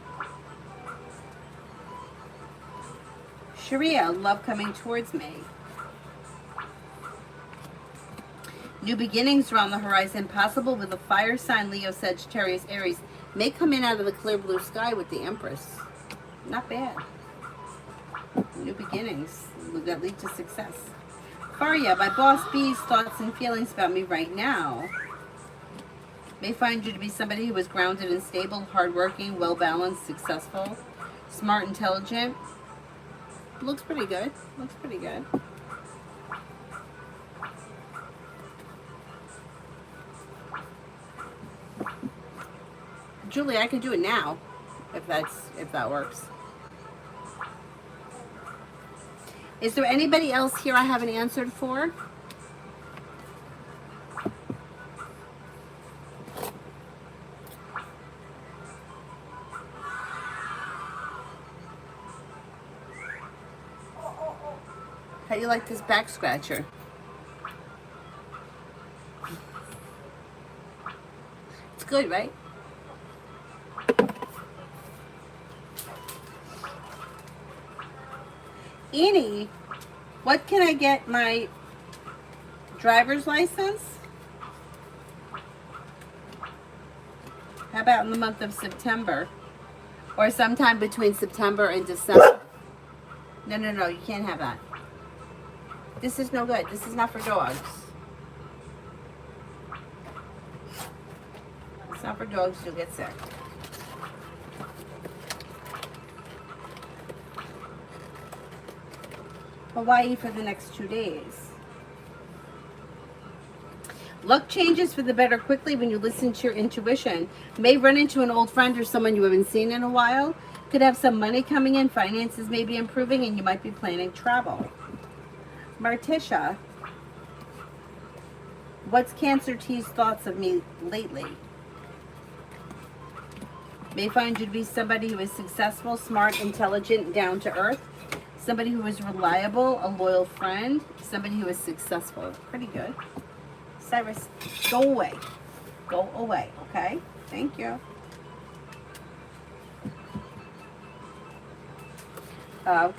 Sharia, love coming towards me. New beginnings are on the horizon, possible with a fire sign, Leo, Sagittarius, Aries. May come in out of the clear blue sky with the Empress. Not bad. New beginnings that lead to success. Faria, my boss B's thoughts and feelings about me right now may find you to be somebody who is grounded and stable, hardworking, well-balanced, successful, smart, intelligent. Looks pretty good. Looks pretty good. Julie, I can do it now, if that works. Is there anybody else here I haven't answered for? How do you like this back scratcher? It's good, right? Annie, what can I get my driver's license? How about in the month of September? Or sometime between September and December? No, no, no, you can't have that. This is no good. This is not for dogs. It's not for dogs, you'll get sick. Hawaii for the next 2 days. Luck changes for the better quickly when you listen to your intuition. May run into an old friend or someone you haven't seen in a while. Could have some money coming in, finances may be improving, and you might be planning travel. Martisha, what's Cancer T's thoughts of me lately? May find you to be somebody who is successful, smart, intelligent, down to earth. Somebody who is reliable, a loyal friend, somebody who is successful. Pretty good. Cyrus, go away. Go away, okay? Thank you.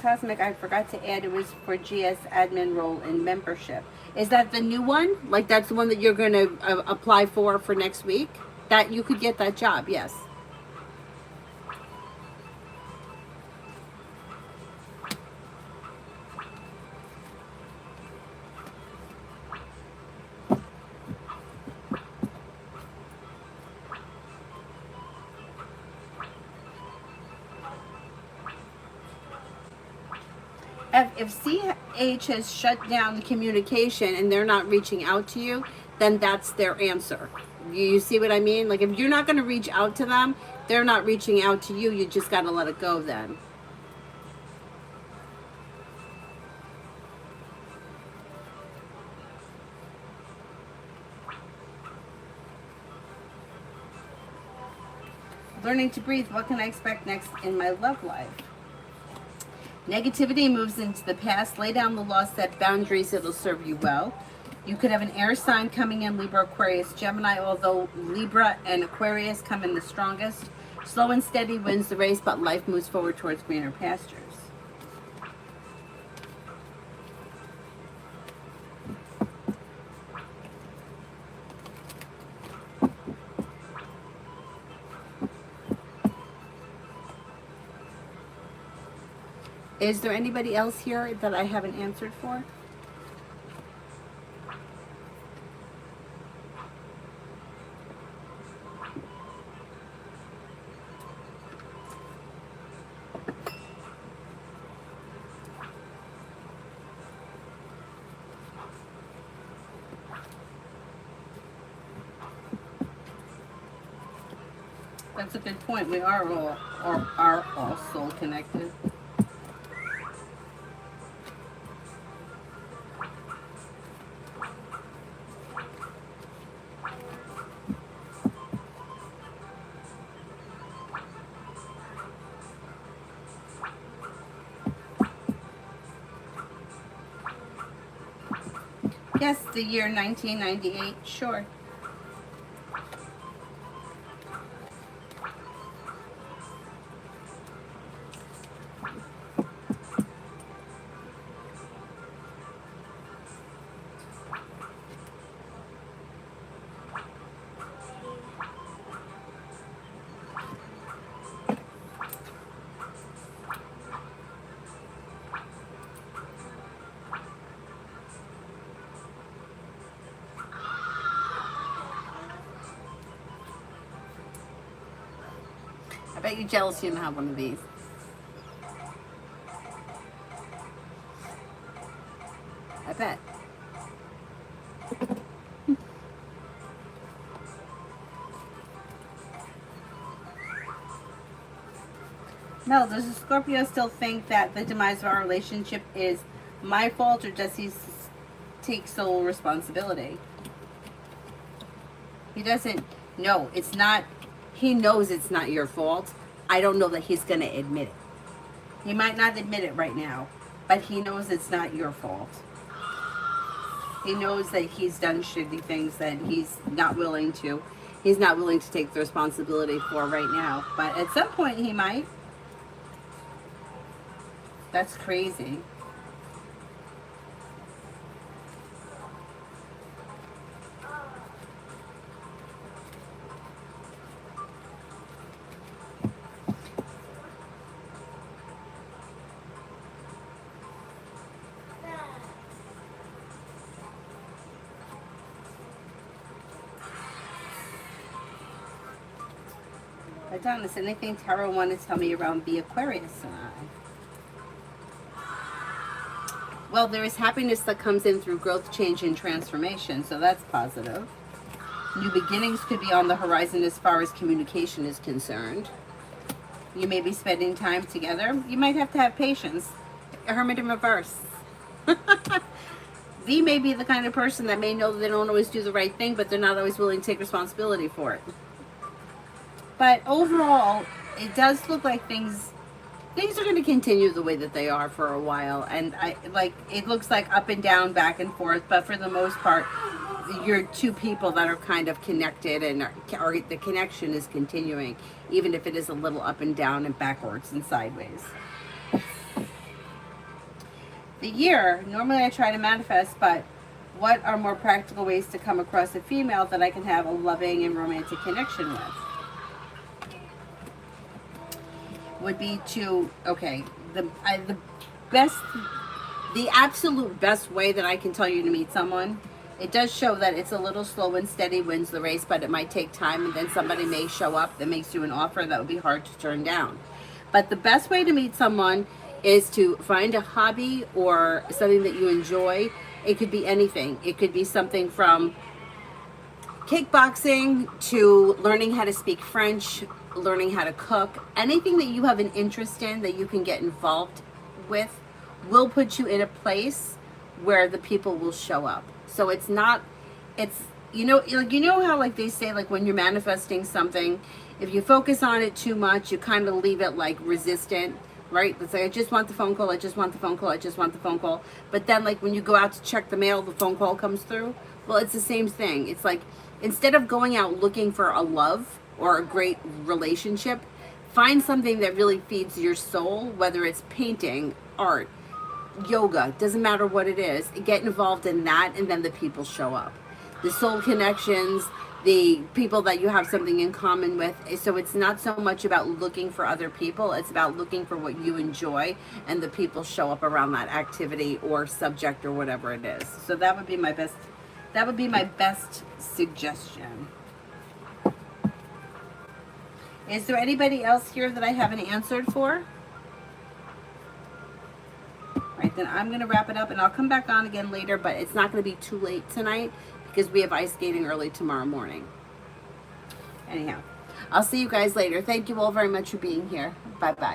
Cosmic, I forgot to add, it was for GS admin role in membership. Is that the new one? Like that's the one that you're going to apply for next week? That you could get that job, yes. If CH has shut down the communication and they're not reaching out to you, then that's their answer. You see what I mean? Like if you're not going to reach out to them, they're not reaching out to you. You just got to let it go then. Learning to breathe. What can I expect next in my love life? Negativity moves into the past. Lay down the law, set boundaries. It'll serve you well. You could have an air sign coming in, Libra, Aquarius, Gemini, although Libra and Aquarius come in the strongest. Slow and steady wins the race, but life moves forward towards greener pastures. Is there anybody else here that I haven't answered for? That's a good point. We are all soul connected. Yes, the year 1998, sure. I bet you're jealous you don't have one of these. I bet. Mel, does the Scorpio still think that the demise of our relationship is my fault, or does he take sole responsibility? He doesn't. No, it's not. He knows it's not your fault. I don't know that he's going to admit it. He might not admit it right now, but he knows it's not your fault. He knows that he's done shitty things that he's not willing to take the responsibility for right now. But at some point he might. That's crazy. Adonis, anything Tarot want to tell me around the Aquarius and I? Well, there is happiness that comes in through growth, change, and transformation, so that's positive. New beginnings could be on the horizon as far as communication is concerned. You may be spending time together. You might have to have patience. A Hermit in reverse. V may be the kind of person that may know that they don't always do the right thing, but they're not always willing to take responsibility for it. But overall, it does look like things are going to continue the way that they are for a while. And it looks like up and down, back and forth. But for the most part, you're two people that are kind of connected, and the connection is continuing, even if it is a little up and down and backwards and sideways. The year, normally I try to manifest, but what are more practical ways to come across a female that I can have a loving and romantic connection with? Would be to, okay, the absolute best way that I can tell you to meet someone, it does show that it's a little slow and steady wins the race, but it might take time, and then somebody may show up that makes you an offer that would be hard to turn down. But the best way to meet someone is to find a hobby or something that you enjoy. It could be anything. It could be something from kickboxing to learning how to speak French, learning how to cook. Anything that you have an interest in that you can get involved with will put you in a place where the people will show up. So it's not, it's, like, how like they say, like when you're manifesting something, if you focus on it too much, you kind of leave it like resistant, right? It's like, I just want the phone call, I just want the phone call, I just want the phone call. But then like when you go out to check the mail, the phone call comes through. Well, it's the same thing. It's like, instead of going out looking for a love or a great relationship, find something that really feeds your soul, whether it's painting, art, yoga, doesn't matter what it is. Get involved in that, and then the people show up. The soul connections, the people that you have something in common with. So it's not so much about looking for other people, it's about looking for what you enjoy, and the people show up around that activity or subject or whatever it is. So that would be my best suggestion. Is there anybody else here that I haven't answered for? Right, then I'm going to wrap it up, and I'll come back on again later, but it's not going to be too late tonight because we have ice skating early tomorrow morning. Anyhow, I'll see you guys later. Thank you all very much for being here. Bye-bye.